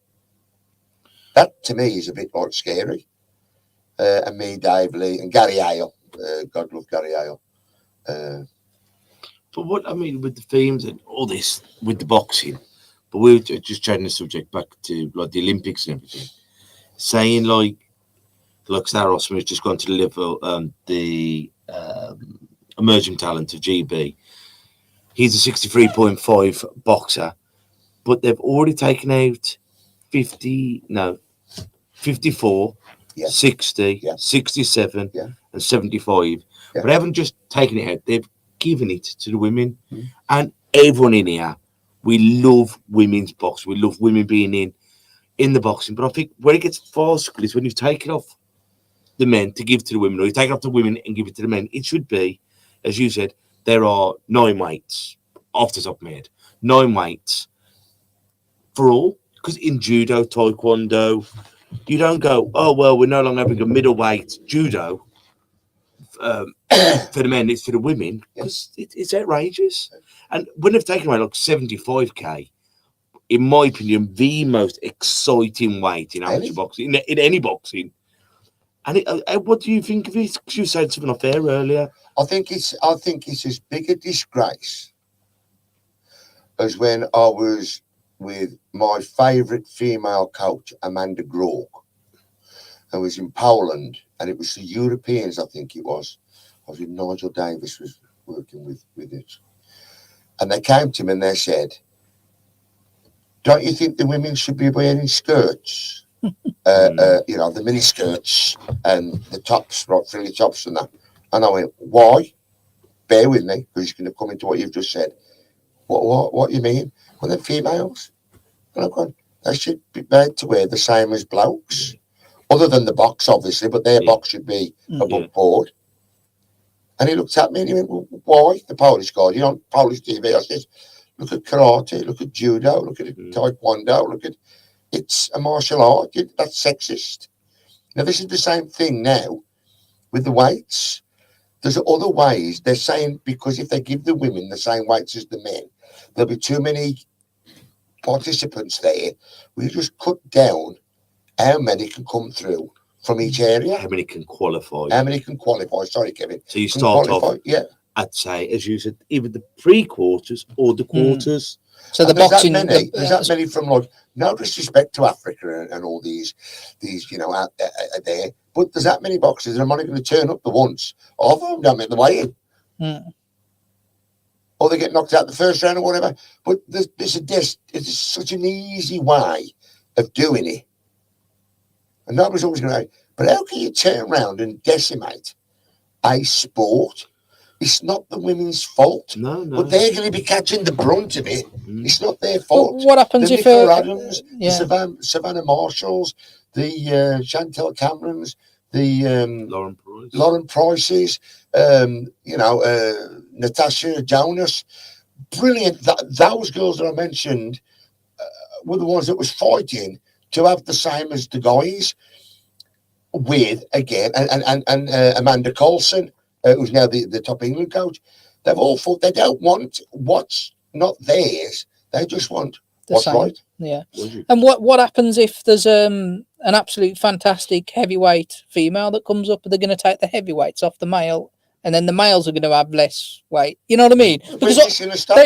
That, to me, is a bit like scary. And me, Dave Lee, and Gary Hale. God love Gary Hale. But what, I mean, with the themes and all this, with the boxing, but we were just changing the subject back to, like, the Olympics and everything. Saying, like Sarah Osman has just gone to the emerging talent of GB. He's a 63.5 boxer, but they've already taken out 54, Yeah. 60, Yeah. 67, Yeah. and 75. Yeah. But they haven't just taken it out, they've given it to the women. Mm. And everyone in here, we love women's boxing. We love women being in the boxing. But I think where it gets farcical is when you take it off the men to give to the women, or you take it off the women and give it to the men. It should be, as you said, there are 9 weights, off the top of my head, 9 weights for all. Because in judo, taekwondo, you don't go, oh, well, we're no longer having a middleweight judo for the men, it's for the women, because it's outrageous. And when they've taken away like 75k, in my opinion, the most exciting weight in amateur boxing, in any boxing. And what do you think of it? Because you said something off there earlier. I think it's as big a disgrace as when I was with my favourite female coach, Amanda Grog. I was in Poland, and it was the Europeans, I think it was. I was with Nigel Davis, was working with it. And they came to me and they said, don't you think the women should be wearing skirts? You know, the mini skirts and the tops, right, frilly tops and that. And I went, why? Bear with me, because it's going to come into what you've just said. What do you mean? Well, they're females. And I've gone, they should be made to wear the same as blokes. Other than the box, obviously, but their box should be above board. And he looked at me and he went, well, why? The Polish guy, you know, Polish TV. I said, look at karate, look at judo, look at taekwondo, look at, it's a martial art. That's sexist. Now, this is the same thing now with the weights. There's other ways. They're saying, because if they give the women the same weights as the men, there'll be too many participants there. We just cut down how many can come through from each area. How many can qualify? Sorry, Kevin. So you start off, I'd say, as you said, either the pre-quarters or the quarters. So the boxing, there's that many from, like, no disrespect to Africa and all these, you know, out there, but there's that many boxers that are only going to turn up the once. Half of them don't make the way in. Or they get knocked out the first round or whatever. But it's such an easy way of doing it. And nobody's always going to, but how can you turn around and decimate a sport? It's not the women's fault. No. But they're going to be catching the brunt of it. It's not their fault. What happens the if Adams, the Savannah Marshalls, the Chantel Camerons, the Lauren Prices, you know, Natasha Jonas, brilliant. Those girls that I mentioned were the ones that was fighting to have the same as the guys. With again and Amanda Coulson, who's now the top England coach. They've all fought. They don't want what's not theirs. They just want what's right. Yeah. And what happens if there's an absolute fantastic heavyweight female that comes up? Are they going to take the heavyweights off the male, and then the males are going to have less weight? You know what I mean? Because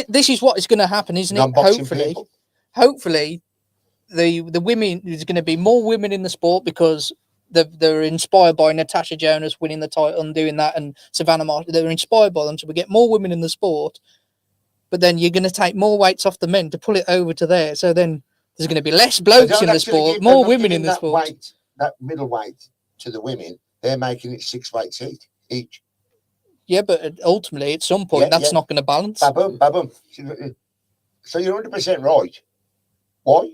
this is what is going to happen, isn't it? Hopefully, the women, there's going to be more women in the sport because they're inspired by Natasha Jonas winning the title and doing that, and Savannah Marshall. They're inspired by them, so we get more women in the sport. but then you're going to take more weights off the men to pull it over to there. So then there's going to be less They blokes don't in the actually sport, give- more they're not women giving in the that sport. weight, that middle weight to the women. They're making it 6 weights each. Yeah, but ultimately, at some point, Yeah, that's yeah. not going to balance. Ba-boom, ba-boom. So you're 100% right. Why?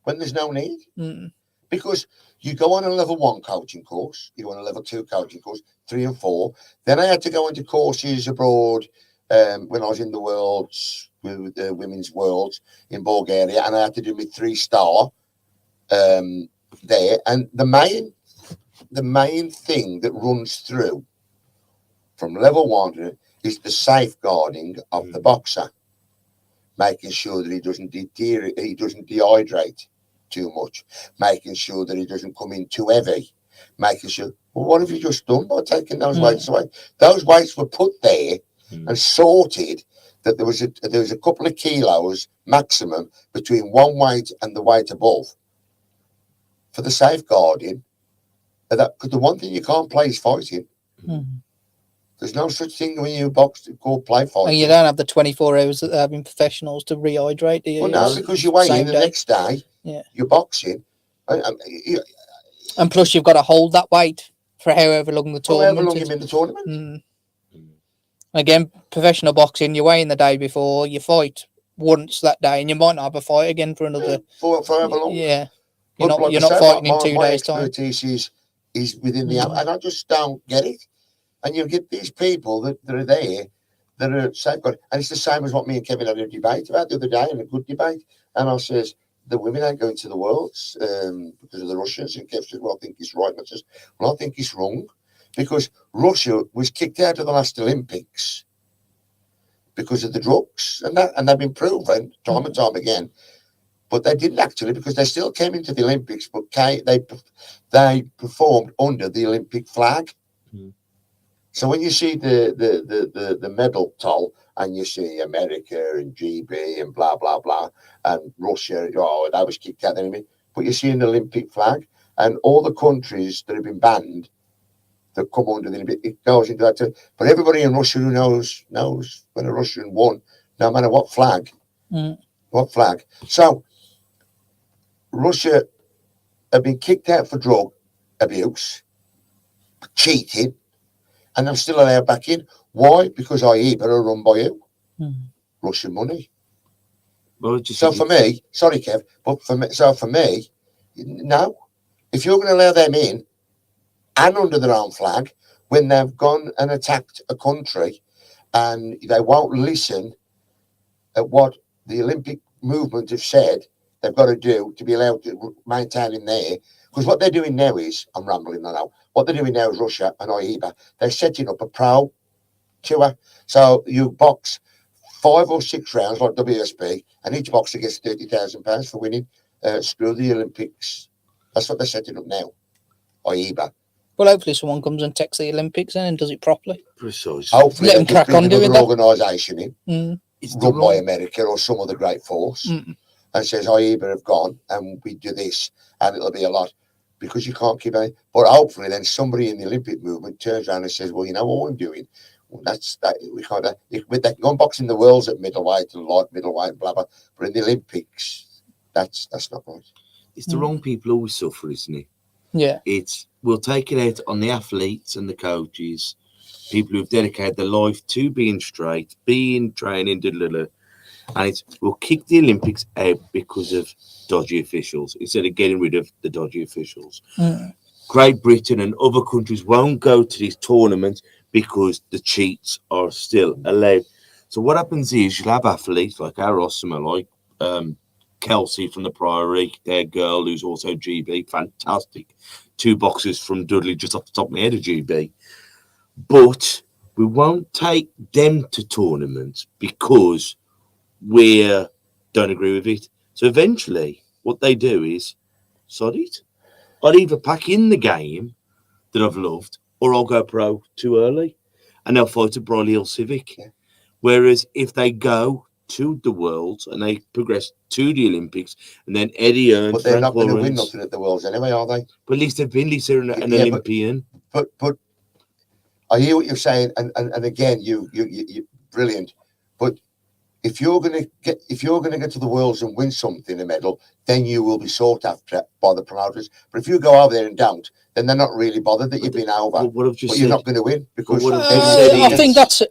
When there's no need? Mm. Because you go on a level 1 coaching course, you go on a level 2 coaching course, 3 and 4. Then I had to go into courses abroad when I was in the Worlds, with the Women's Worlds in Bulgaria, and I had to do my 3-star there. And the main thing that runs through from level 1 is the safeguarding of the boxer, making sure that he doesn't dehydrate too much, making sure that he doesn't come in too heavy, making sure. Well, what have you just done by taking those weights away? Those weights were put there and sorted that there was a couple of kilos maximum between one weight and the weight above for the safeguarding. Because the one thing you can't play is fighting. There's no such thing when you box called play fighting. And you don't have the 24 hours that they're having professionals to rehydrate, do you? Well, no, because you weigh in the next day. Yeah. You're boxing. And plus, you've got to hold that weight for however long the tournament However long is. you're in the tournament. Again, professional boxing, you weigh in the day before, you fight once that day, and you might not have a fight again for another. For however long. Yeah. You're not fighting in 2 days' time. My expertise is within the hour, and I just don't get it. And you get these people that are there that are safeguarding. And it's the same as what me and Kevin had a debate about the other day, and a good debate. And I says, the women ain't going to the Worlds because of the Russians. And Kev says, well, I think he's right. And I says, well, I think he's wrong, because Russia was kicked out of the last Olympics because of the drugs, and they've been proven time and time again. But they didn't actually, because they still came into the Olympics, but they performed under the Olympic flag. So when you see the medal toll, and you see America and GB and blah blah blah, and Russia, that was kicked out anyway. But you see an Olympic flag, and all the countries that have been banned that come under the Olympic, it goes into that too. But everybody in Russia who knows when a Russian won, no matter what flag, So Russia have been kicked out for drug abuse, cheating, and I'm still allowed back in. Why? Because IEBA are run by who? Russian money. Well, so for me, sorry, Kev, but for me, no. If you're going to allow them in and under their own flag, when they've gone and attacked a country, and they won't listen at what the Olympic movement have said they've got to do to be allowed to maintain in there. Because what they're doing now is, I'm rambling I know, what they're doing now is Russia and IEBA, they're setting up a pro tour. So you box 5 or 6 rounds like WSB, and each boxer gets £30,000 for winning. Screw the Olympics. That's what they're setting up now, IEBA. Well, hopefully someone comes and takes the Olympics in and does it properly. Precisely. Hopefully let them crack on doing that. Organisation in, run by America or some other great force, and says, IEBA have gone and we do this, and it'll be a lot. Because you can't keep it. But hopefully then somebody in the Olympic movement turns around and says, well, you know what I'm doing? Well, that's that. We can't. They can go and box in the Worlds at middleweight and light middleweight, blah blah. But in the Olympics, that's not right. It's the wrong people always suffer, isn't it? Yeah. We'll take it out on the athletes and the coaches, people who've dedicated their life to being straight, being training, and we'll kick the Olympics out because of dodgy officials instead of getting rid of the dodgy officials. Great Britain and other countries won't go to these tournaments because the cheats are still allowed. So what happens is you'll have athletes like our Osama, like Kelsey from the Priory, their girl who's also GB, fantastic. 2 boxers from Dudley just off the top of my head of GB. But we won't take them to tournaments because we don't agree with it. So eventually what they do is, sod it. I'll either pack in the game that I've loved or I'll go pro too early and they'll fight at Bromley Hill Civic. Yeah. Whereas if they go to the Worlds and they progress to the Olympics and then Eddie Earns, but they're not going to win nothing at the Worlds anyway, are they? But at least they've been, at least they're an Olympian. But I hear what you're saying, and again, you brilliant. But if you're going to get to the Worlds and win something, a medal, then you will be sought after by the promoters. But if you go over there and don't, then they're not really bothered that you've been over. But you're not going to win because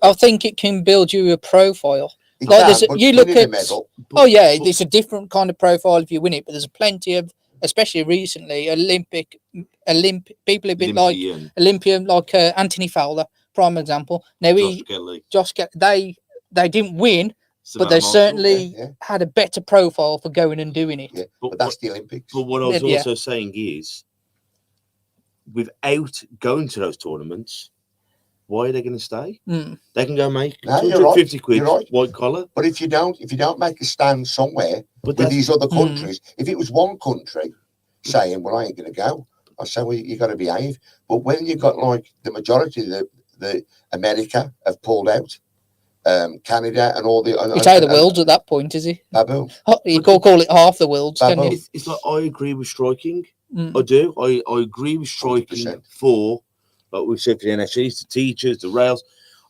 I think it can build you a profile. You look at medal, it's a different kind of profile if you win it. But there's plenty of, especially recently, Olympic people a bit like Olympian, like Anthony Fowler, prime example. Now Josh Kelly, they didn't win. But they certainly had a better profile for going and doing it. Yeah, but that's the Olympics. But what I was also saying is, without going to those tournaments, why are they going to stay? They can go make 250 quid, white collar. But if you don't make a stand somewhere with these other countries, if it was one country saying, "Well, I ain't going to go," I say, "Well, you got to behave." But when you got like the majority of the America have pulled out. Canada and all the... He's out of the Worlds at that point, is he? Babu. You can't call it half the Worlds, can you? It's like, I agree with striking. I do. I agree with striking 100%. For, like we've said, for the NSGs, the teachers, the rails,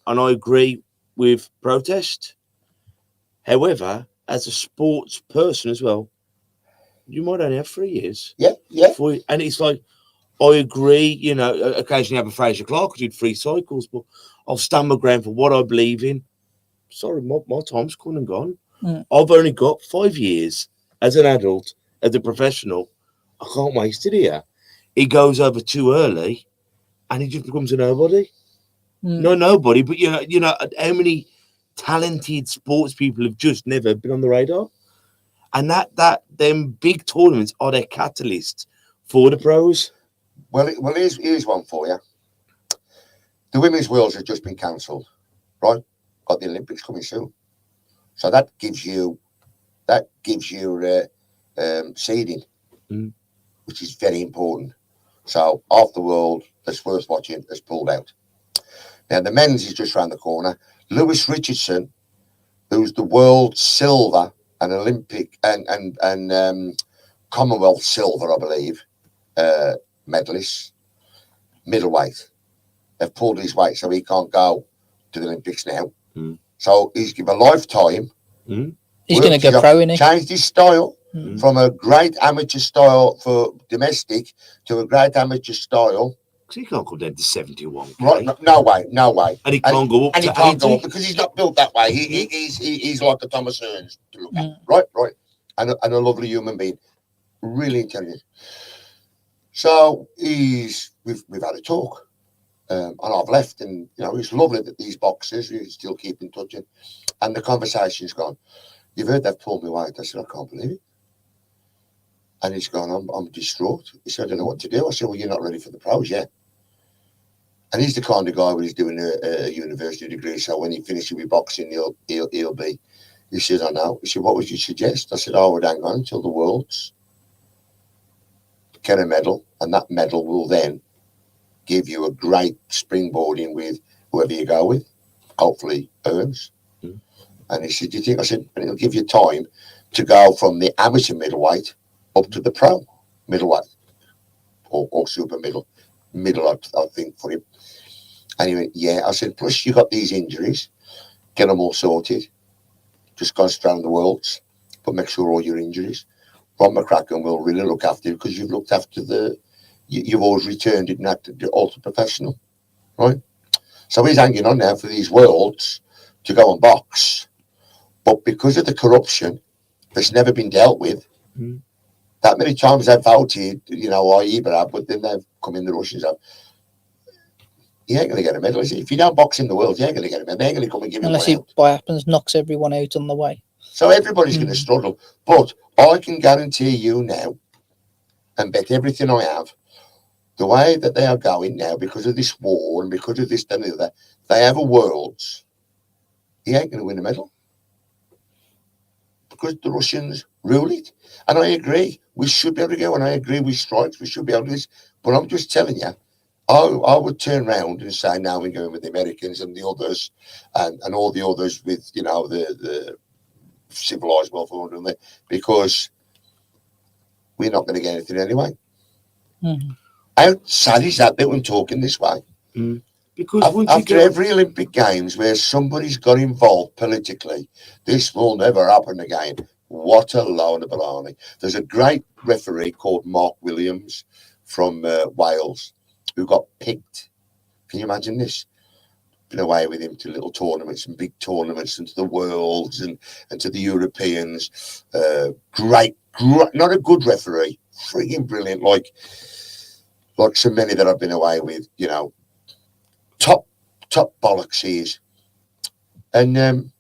and I agree with protest. However, as a sports person as well, you might only have 3 years. Yeah. And it's like, I agree, you know, occasionally have a Fraser Clark, I did 3 cycles, but I'll stand my ground for what I believe in. Sorry, my time's come and gone. I've only got 5 years as an adult, as a professional. I can't waste it here. He goes over too early and he just becomes a nobody. No, nobody, but you know how many talented sports people have just never been on the radar? And that them big tournaments are their catalyst for the pros. Well, here's one for you. The Women's Worlds have just been cancelled, right? Got the Olympics coming soon, so that gives you seeding, which is very important. So half the world that's worth watching has pulled out. Now the men's is just around the corner. Lewis Richardson, who's the world silver and Olympic and Commonwealth silver, I believe, medalist, middleweight. They've pulled his weight, so he can't go to the Olympics now. So he's given a lifetime. He's going to go pro, isn't he? Changed his style from a great amateur style for domestic to a great amateur style. Because he can't go down to 71. Right? No way. And he can't go up. And he can't go up because he's not built that way. He's like a Thomas Hearns to look at. Right. And a lovely human being, really intelligent. So we've had a talk. And I've left, and you know it's lovely that these boxers we still keep in touch, and the conversation's gone. You've heard they've pulled me weight. I said, I can't believe it. And he's gone, I'm distraught. He said, I don't know what to do. I said, well, you're not ready for the pros yet. And he's the kind of guy where he's doing a university degree, so when he finishes with boxing, he'll be. He says, I know. He said, what would you suggest? I said, I would hang on until the Worlds, get a medal, and that medal will then give you a great springboarding with whoever you go with, hopefully earns. And he said, do you think? I said, and it'll give you time to go from the amateur middleweight up to the pro middleweight or super middle, I think, for him. And he went, yeah. I said, plus you got these injuries, get them all sorted. Just concentrate on the Worlds, but make sure all your injuries. Ron McCracken will really look after you because you've looked after you've always returned it and acted ultra professional, right? So he's hanging on now for these Worlds to go and box, but because of the corruption that's never been dealt with, that many times they've voted, you know, Ibra, but then they've come in, the Russians have. You ain't going to get a medal, is it? If you don't box in the Worlds, you ain't going to get a medal. They ain't going to come and give you one out. Unless he, by happens, knocks everyone out on the way. So everybody's going to struggle. But I can guarantee you now, and bet everything I have, the way that they are going now, because of this war and because of this and the other, they have a Worlds. He ain't going to win a medal. Because the Russians rule it. And I agree, we should be able to go, and I agree with strikes, we should be able to do this. But I'm just telling you, I would turn around and say, now we're going with the Americans and the others, and all the others with, you know, the civilized world for them, because we're not going to get anything anyway. How sad is that I'm talking this way? Because after every Olympic Games where somebody's got involved politically, this will never happen again. What a load of baloney. There's a great referee called Mark Williams from Wales who got picked. Can you imagine this? Been away with him to little tournaments and big tournaments and to the Worlds and to the Europeans. Great, not a good referee. Freaking brilliant. Like so many that I've been away with, you know, top bollocks he is. And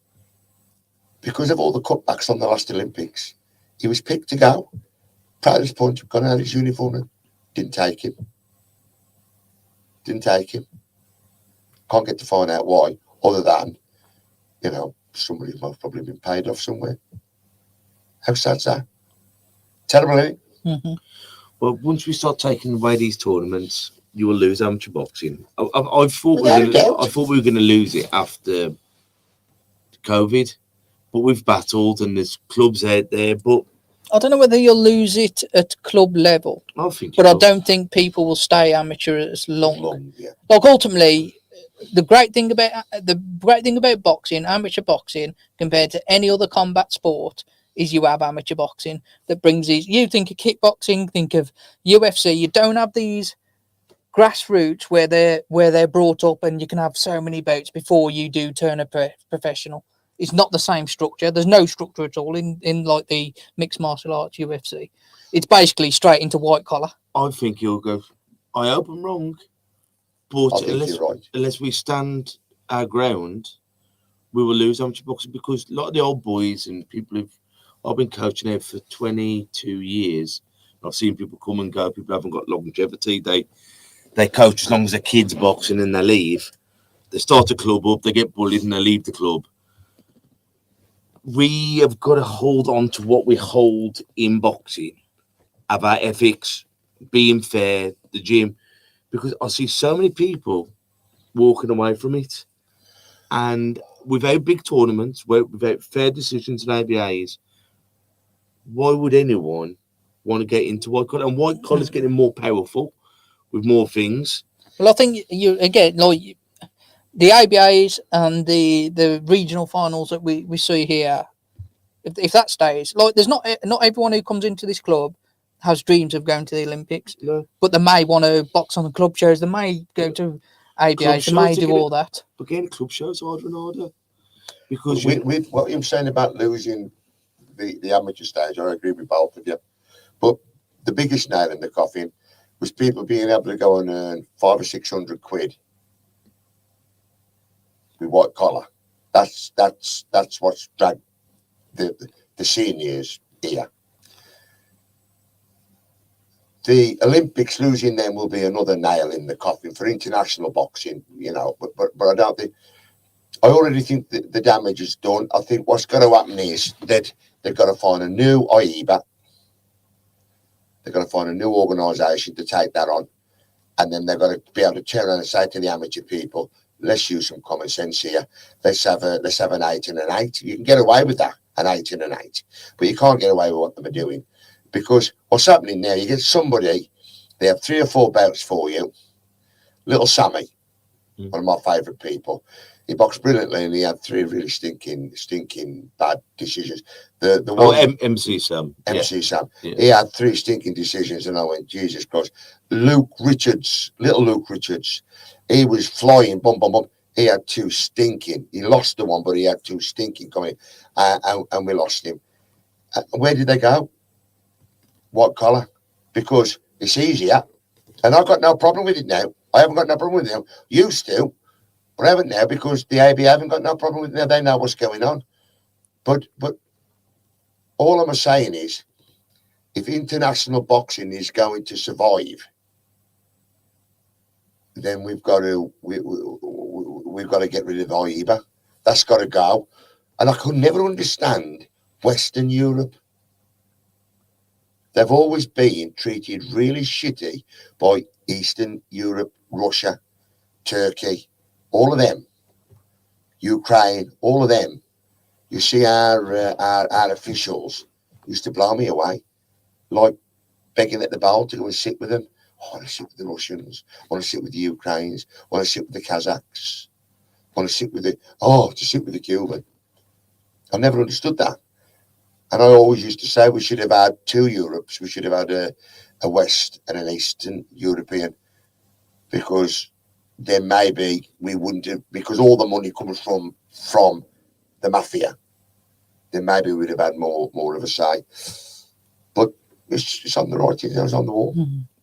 because of all the cutbacks on the last Olympics, he was picked to go. Proudest punch, gone out of his uniform and didn't take him. Can't get to find out why, other than, you know, somebody must probably been paid off somewhere. How sad's that? Terrible, isn't it? Mm-hmm. Well, once we start taking away these tournaments, you will lose amateur boxing. I thought we were going to lose it after COVID, but we've battled and there's clubs out there. But I don't know whether you'll lose it at club level. I think, but I don't think people will stay amateur as long. Yeah. Like ultimately, the great thing about boxing, amateur boxing, compared to any other combat sport, is you have amateur boxing that brings these. You think of kickboxing, think of UFC. You don't have these grassroots where they're brought up and you can have so many bouts before you do turn a professional. It's not the same structure. There's no structure at all in like the mixed martial arts UFC. It's basically straight into white collar. I think you'll go. I hope I'm wrong, but unless we stand our ground, we will lose amateur boxing because a lot of the old boys and people I've been coaching here for 22 years. I've seen people come and go. People haven't got longevity. They coach as long as their kids boxing and they leave. They start a club up, they get bullied and they leave the club. We have got to hold on to what we hold in boxing, about ethics, being fair, the gym, because I see so many people walking away from it. And without big tournaments, without fair decisions and ABAs, why would anyone want to get into white collar? And white collar is getting more powerful with more things. Well, I think you again, like the ABAs and the regional finals that we see here. If that stays, like there's not everyone who comes into this club has dreams of going to the Olympics, No. But they may want to box on the club shows. They may go to ABAs. They may do all that. But again, club shows harder and harder because with what you're saying about losing the amateur stage, I agree with both of you. But the biggest nail in the coffin was people being able to go and earn 500 or 600 quid with white collar. That's what's dragged the seniors here. The Olympics, losing them will be another nail in the coffin for international boxing, you know. But I don't think. I already think that the damage is done. I think what's going to happen is that they've got to find a new AIBA. They've got to find a new organisation to take that on, and then they've got to be able to turn around and say to the amateur people, "Let's use some common sense here. Let's have an 8 and an 8. You can get away with that, an 8 and an 8, but you can't get away with what they're doing." Because what's happening there, you get somebody, they have 3 or 4 bouts for you. Little Sammy, one of my favourite people, he boxed brilliantly and he had 3 really stinking bad decisions. The one, MC Sam. Sam. Yeah. He had 3 stinking decisions and I went, Jesus Christ. Little Luke Richards, he was flying, bum, bum, bum. He had 2 stinking. He lost the one, but he had 2 stinking coming and we lost him. Where did they go? White collar, because it's easier, and I've got no problem with it now. I haven't got no problem with it now. Used to, but I haven't now because the AB haven't got no problem with it now. They know what's going on. But all I'm saying is, if international boxing is going to survive, then we've got to get rid of AIBA. That's got to go. And I could never understand Western Europe. They've always been treated really shitty by Eastern Europe, Russia, Turkey, all of them, Ukraine, all of them. You see our officials used to blow me away, like begging at the bowl to go and sit with them. I want to sit with the Russians. I want to sit with the Ukrainians. I want to sit with the Kazakhs. I want to sit with to sit with the Cuban. I never understood that. And I always used to say we should have had two Europes. We should have had a West and an Eastern European, because then maybe we wouldn't have, because all the money comes from the mafia, then maybe we'd have had more of a say. But it's on the right, it's on the wall.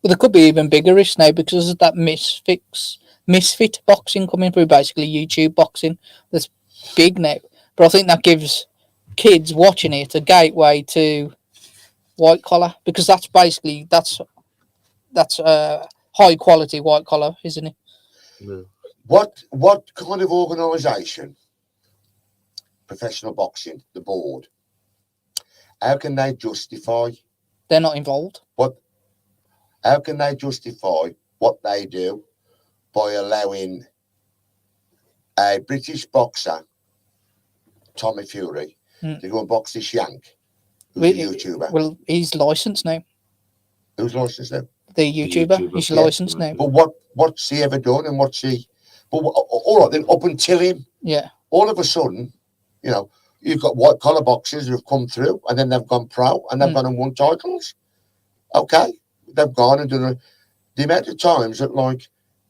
But there could be even bigger risks now because of that misfit boxing coming through, basically YouTube boxing. That's big now. But I think that gives kids watching it a gateway to white collar, because that's basically that's high quality white collar, isn't it? Yeah. What kind of organisation, professional boxing, the board, how can they justify? They're not involved. How can they justify what they do by allowing a British boxer, Tommy Fury, to go and box this Yank, who's a YouTuber? Well, he's licensed now. Who's licensed now? The YouTuber. He's licensed now. But what's he ever done, and what's he? But all right, then up until him, all of a sudden, you know, you've got white collar boxers who have come through, and then they've gone pro, and they've gone and won titles. Okay, they've gone and done the amount of times that like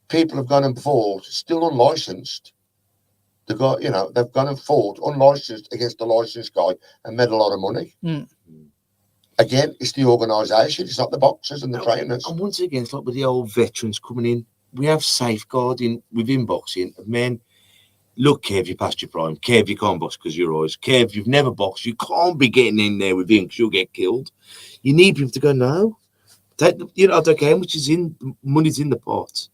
people have gone and fought still unlicensed. They've got, they've gone and fought unlicensed against a licensed guy and made a lot of money. Again, it's the organisation. It's not the boxers and the trainers. And once again, it's like with the old veterans coming in. We have safeguarding within boxing. Men, look, Kev, you passed your prime. Kev, you can't box because you're always. Kev, you've never boxed. You can't be getting in there with him because you'll get killed. You need people to go, no. I don't care how much is in, money's in the pot.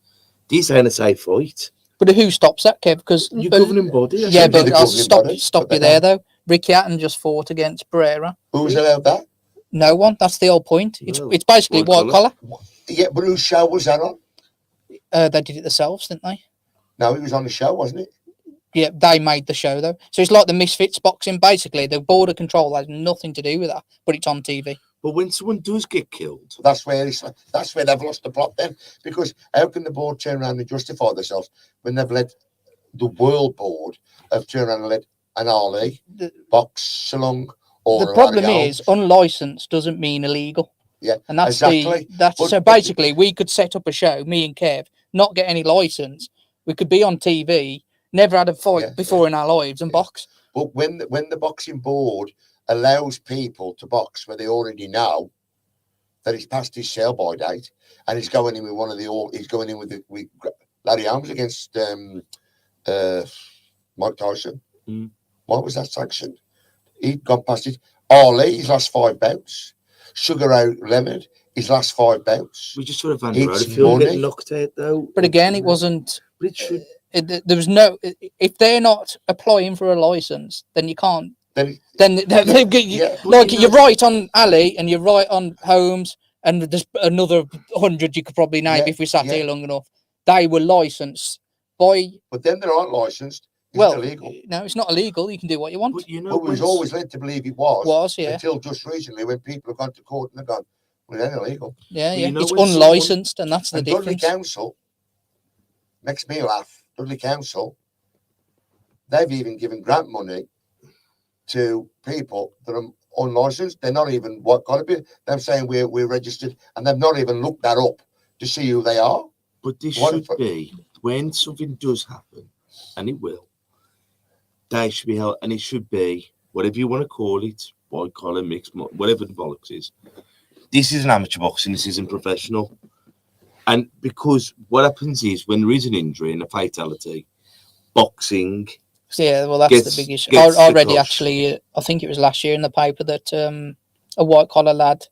This ain't a safe fight. But who stops that, Kev? Because your governing body. Yeah, but I'll stop you there, though. Ricky Hatton just fought against Pereira. Who's allowed that? No one. That's the whole point. It's basically white collar. Yeah, but whose show was that on? They did it themselves, didn't they? No, it was on the show, wasn't it? Yeah, they made the show, though. So it's like the Misfits boxing. Basically, the border control has nothing to do with that, but it's on TV. But when someone does get killed, that's where they've lost the plot then. Because how can the board turn around and justify themselves when they've let the world board have turned around and let an Ali box along? The problem is unlicensed doesn't mean illegal. Yeah, and that's exactly. So basically, we could set up a show, me and Kev, not get any license. We could be on TV, never had a fight before in our lives, and box. But when the boxing board allows people to box where they already know that he's past his sell-by date, and he's going in with he's going in with Larry Holmes against Mike Tyson. Why was that sanctioned? He'd gone past it. Ali, his last 5 bouts. Sugar Ray Leonard, his last 5 bouts. We just sort of getting knocked out though. But again, it wasn't. But it should. There was no. If they're not applying for a license, then you can't. Then you're right on Ali and you're right on Holmes, and there's another 100 you could probably name if we sat here long enough. They were licensed by. But then they aren't licensed. It's illegal. No, it's not illegal. You can do what you want. But we was always led to believe it was. Until just recently, when people have gone to court and they've gone, well, it's illegal. Yeah. It's unlicensed, and that's the difference. Dudley Council makes me laugh. Dudley Council, they've even given grant money to people that are unlicensed. They're not even white collar. They're saying we're registered, and they've not even looked that up to see who they are. But this should be when something does happen, and it will. They should be held, and it should be whatever you want to call it, white collar, mixed, whatever the bollocks is. This is an amateur boxing. This isn't professional. And because what happens is when there is an injury and a fatality, boxing. Yeah, well, that's the big issue. I read it actually. I think it was last year in the paper that a white collar lad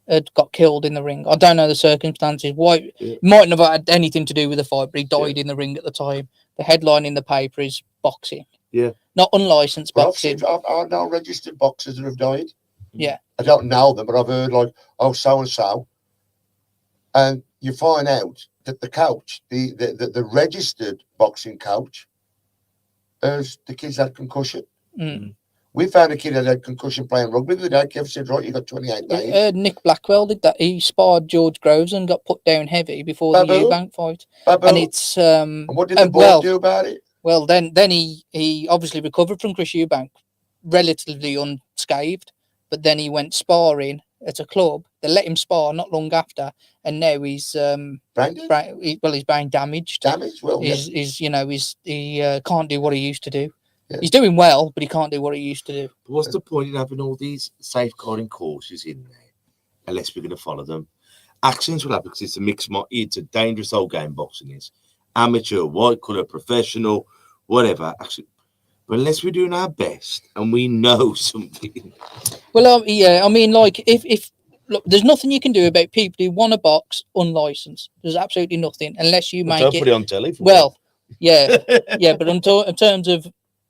had got killed in the ring. I don't know the circumstances. Why? Mightn't have had anything to do with the fight, but he died in the ring at the time. The headline in the paper is boxing. Yeah. Not unlicensed boxing. I've now registered boxers that have died. Yeah. I don't know them, but I've heard like, so and so. And you find out that the coach, the registered boxing coach, the kids had concussion. We found a kid that had concussion playing rugby the day. Kev said, right, you got 28 days. Nick Blackwell did that. He sparred George Groves and got put down heavy before the Eubank fight. And it's and what did the board do about it? Well, then he obviously recovered from Chris Eubank relatively unscathed, but then he went sparring at a club. They let him spar not long after, and now he's he's brain damaged. Well, he can't do what he used to do. Yeah. He's doing well, but he can't do what he used to do. But what's the point in having all these safeguarding courses in there unless we're going to follow them? Accidents will happen because it's a mixed. It's a dangerous old game. Boxing is amateur, white collar, professional, whatever. Actually, but unless we're doing our best and we know something. Well, I mean, like if look, there's nothing you can do about people who want to box unlicensed. There's absolutely nothing unless you make Put it on telly. Yeah, but in terms of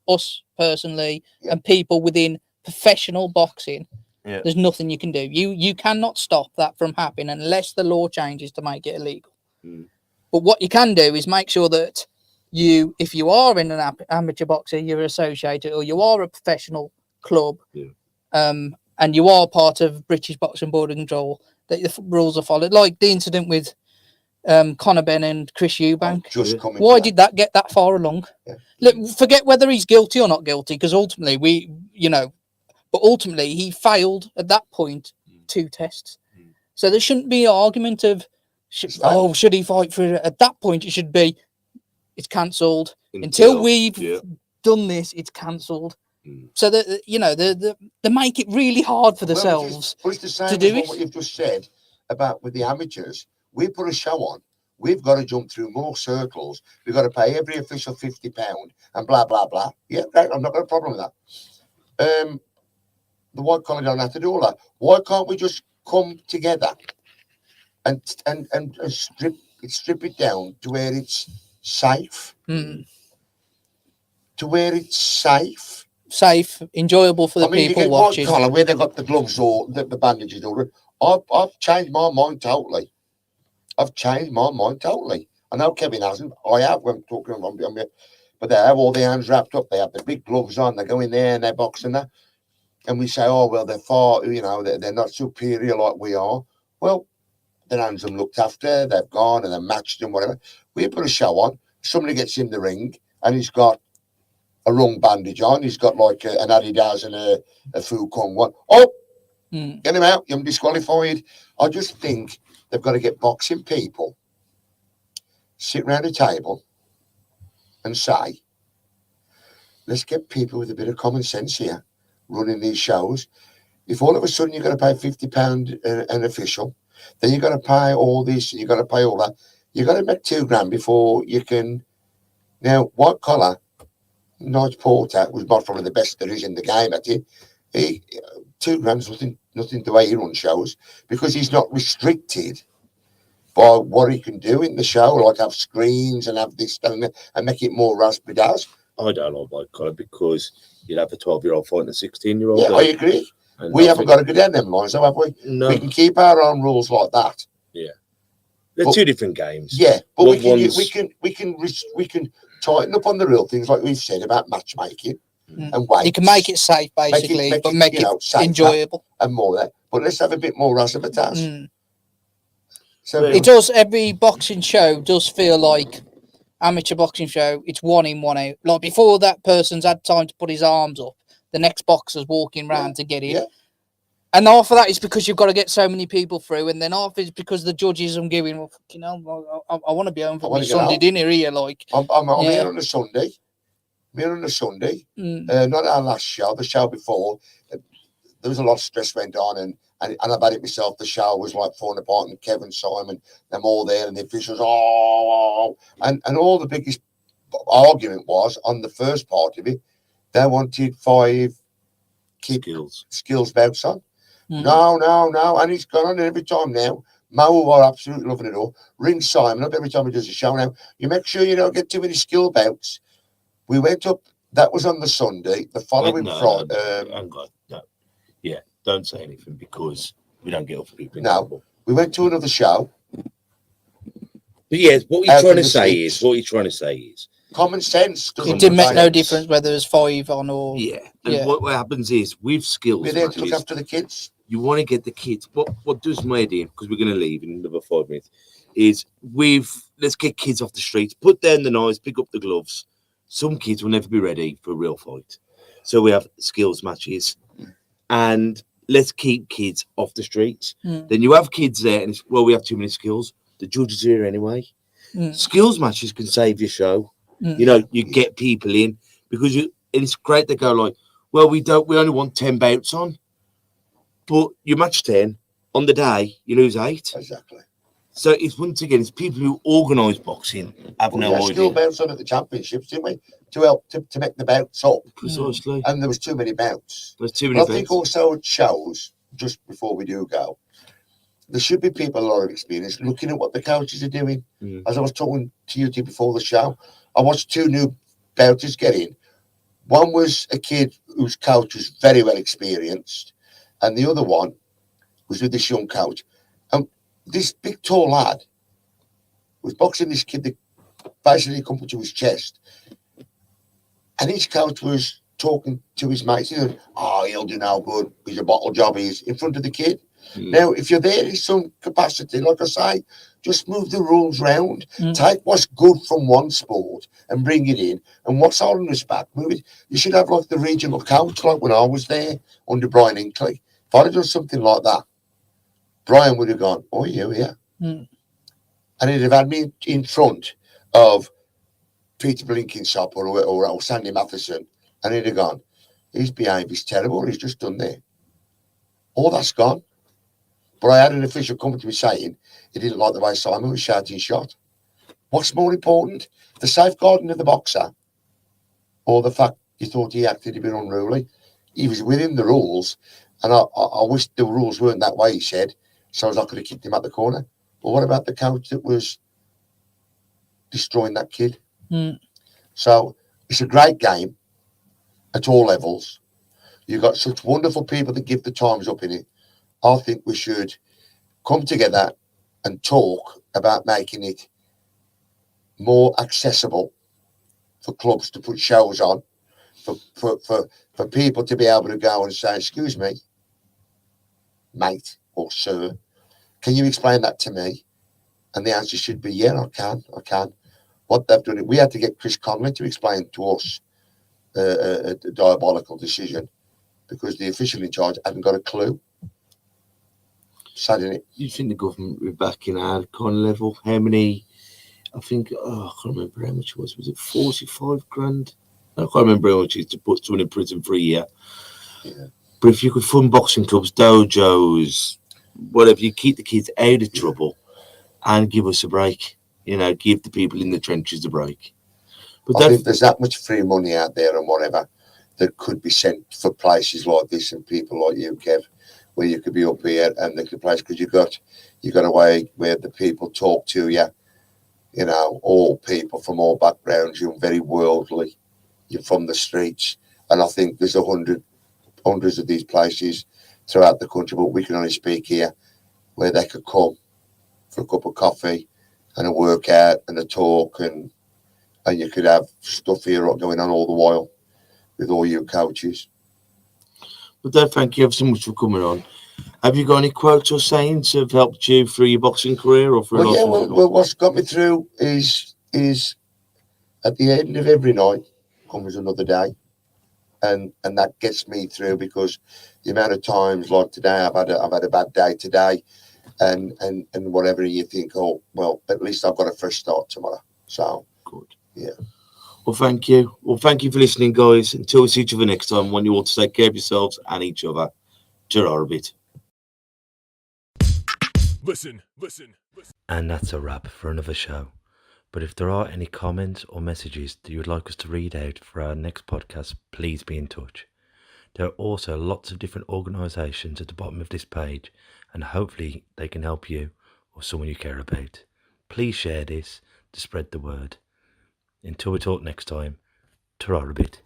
us personally and people within professional boxing, there's nothing you can do. You cannot stop that from happening unless the law changes to make it illegal. But what you can do is make sure that if you are in an amateur boxer, you're associated, or you are a professional club, and you are part of British Boxing Board of Control, that the rules are followed. Like the incident with Conor Benn and Chris Eubank. Why did that get that far along? Look, forget whether he's guilty or not guilty, because ultimately ultimately he failed at that point 2 tests. So there shouldn't be an argument of should he fight for it? At that point it should be it's cancelled until we've done this. It's cancelled. So that they make it really hard for themselves to do it. What you've just said about with the amateurs. We put a show on. We've got to jump through more circles. We've got to pay every official £50 and blah, blah, blah. Yeah, right. I'm not got a problem with that. The white collar don't have to do all that. Why can't we just come together and strip it down to where it's safe? To where it's safe, enjoyable for the people watching. White collar, where they've got the gloves or the bandages or I've changed my mind totally. I know Kevin hasn't. I have when talking on me, but they have all their hands wrapped up. They have the big gloves on. They go in there and they're boxing that. And we say, oh, well, they're far, they're not superior like we are. Well, their hands are looked after. They've gone and they're matched and whatever. We put a show on. Somebody gets in the ring and he's got a wrong bandage on. He's got like an Adidas and a Fukong one. Oh, get him out. You're disqualified. I just think they've got to get boxing people, sit around a table and say, let's get people with a bit of common sense here running these shows. If all of a sudden you're going to pay £50 an official, then you've got to pay all this and you've got to pay all that. You've got to make $2,000 before you can. Now, white collar, Nigel Porter was by probably the best there is in the game at it. $2,000 nothing the way he runs shows because he's not restricted by what he can do in the show, like have screens and have this and make it more raspberry-dazzle. I don't like white collar because you'd have a 12-year-old fighting a 16-year-old. Yeah, I agree. We haven't got to go down them lines, though, have we? No. We can keep our own rules like that. Yeah, they're two different games. Yeah, but we can tighten up on the real things, like we've said about matchmaking. And weights. You can make it safe, basically, but make it enjoyable and more there. But let's have a bit more razzmatazz. So it does. Every boxing show does feel like amateur boxing show. It's 1 in, 1 out. Like before that person's had time to put his arms up, the next boxer's walking round to get in. Yeah. And half of that is because you've got to get so many people through, and then half is because the judges are giving. I want to be home for my Sunday dinner here. Like I'm here on a Sunday. Not our last show, the show before. There was a lot of stress went on, and I've had it myself. The show was like falling apart, and Kevin, Simon, them all there, and the officials, and all the biggest argument was on the first part of it. They wanted 5 skills bouts on. No, and he's gone on every time now. Mo are absolutely loving it all. Ring Simon up every time he does a show now. You make sure you don't get too many skill bouts. We went up. That was on the Sunday. The following Friday. No. Yeah, don't say anything because we don't get off people. No, we went to another show. But yes, what you're trying to say is common sense. It didn't make no difference whether there's 5 on or And what happens is with skills we're there to look matches, after the kids. you want to get the kids. What does my idea, because we're going to leave in another 5 minutes, is let's get kids off the streets, put down the knives, pick up the gloves. Some kids will never be ready for a real fight, so we have skills matches, and let's keep kids off the streets. Then you have kids there, and we have too many skills. The judges are here anyway. Skills matches can save your show. You get people in because and it's great. They go like, well, we only want 10 bouts on, but you match 10 on the day, you lose 8. Exactly. So it's once again, it's people who organise boxing have no idea. Still bouts on at the championships, didn't we? To help to make the bouts up. Precisely. And there was too many bouts. There's too many bouts. I think also it shows, just before we do go, there should be people a lot of experience looking at what the coaches are doing. As I was talking to you before the show, I watched 2 new bouters get in. One was a kid whose coach was very well experienced, and the other one was with this young coach. And this big, tall lad was boxing this kid that basically come to his chest. And his coach was talking to his mates. He said, he'll do no good. He's a bottle job. He's in front of the kid. Now, if you're there in some capacity, like I say, just move the rules round. Take what's good from one sport and bring it in. And what's holding us back, move it. You should have like the regional coach, like when I was there under Brian Inkley. If I'd have done something like that, Brian would have gone, yeah. And he'd have had me in front of Peter Blinkinsop or Sandy Matheson, and he'd have gone, his behaviour's terrible, he's just done there. All that's gone. But I had an official coming to me saying he didn't like the way Simon was shouting shot. What's more important, the safeguarding of the boxer or the fact he thought he acted a bit unruly? He was within the rules, and I wish the rules weren't that way, he said, so as I could have kicked him at the corner. But what about the coach that was destroying that kid? So it's a great game at all levels. You've got such wonderful people that give the times up in it. I think we should come together and talk about making it more accessible for clubs to put shows on, for people to be able to go and say, excuse me, mate or sir, can you explain that to me? And the answer should be, yeah, I can. What they've done, we had to get Chris Conley to explain to us a diabolical decision because the official in charge hadn't got a clue. Sad, isn't it? You think the government were back in our kind of level? How many? I think, I can't remember how much it was. Was it 45 grand? I can't remember how much it is to put someone in prison for a year. Yeah. But if you could fund boxing clubs, dojos, whatever, you keep the kids out of trouble and give us a break. Give the people in the trenches a break. But I think there's that much free money out there and whatever that could be sent for places like this and people like you, Kev, where you could be up here and they could place, because you got a way where the people talk to you, all people from all backgrounds. You're very worldly. You're from the streets, and I think there's hundreds of these places throughout the country, but we can only speak here, where they could come for a cup of coffee and a workout and a talk, and you could have stuff here going on all the while with all your coaches. But Dad, thank you ever so much for coming on. Have you got any quotes or sayings that have helped you through your boxing career or through life? Well, what's got me through is at the end of every night comes another day, and that gets me through, because the amount of times like today I've had a bad day today, and whatever, you think, oh well, at least I've got a fresh start tomorrow. So good. Yeah. Well, thank you. Well, thank you for listening, guys. Until we see each other next time, I want you all to take care of yourselves and each other. Ta-ra a bit. Listen. And that's a wrap for another show. But if there are any comments or messages that you would like us to read out for our next podcast, please be in touch. There are also lots of different organisations at the bottom of this page, and hopefully they can help you or someone you care about. Please share this to spread the word. Until we talk next time, ta-ra a bit.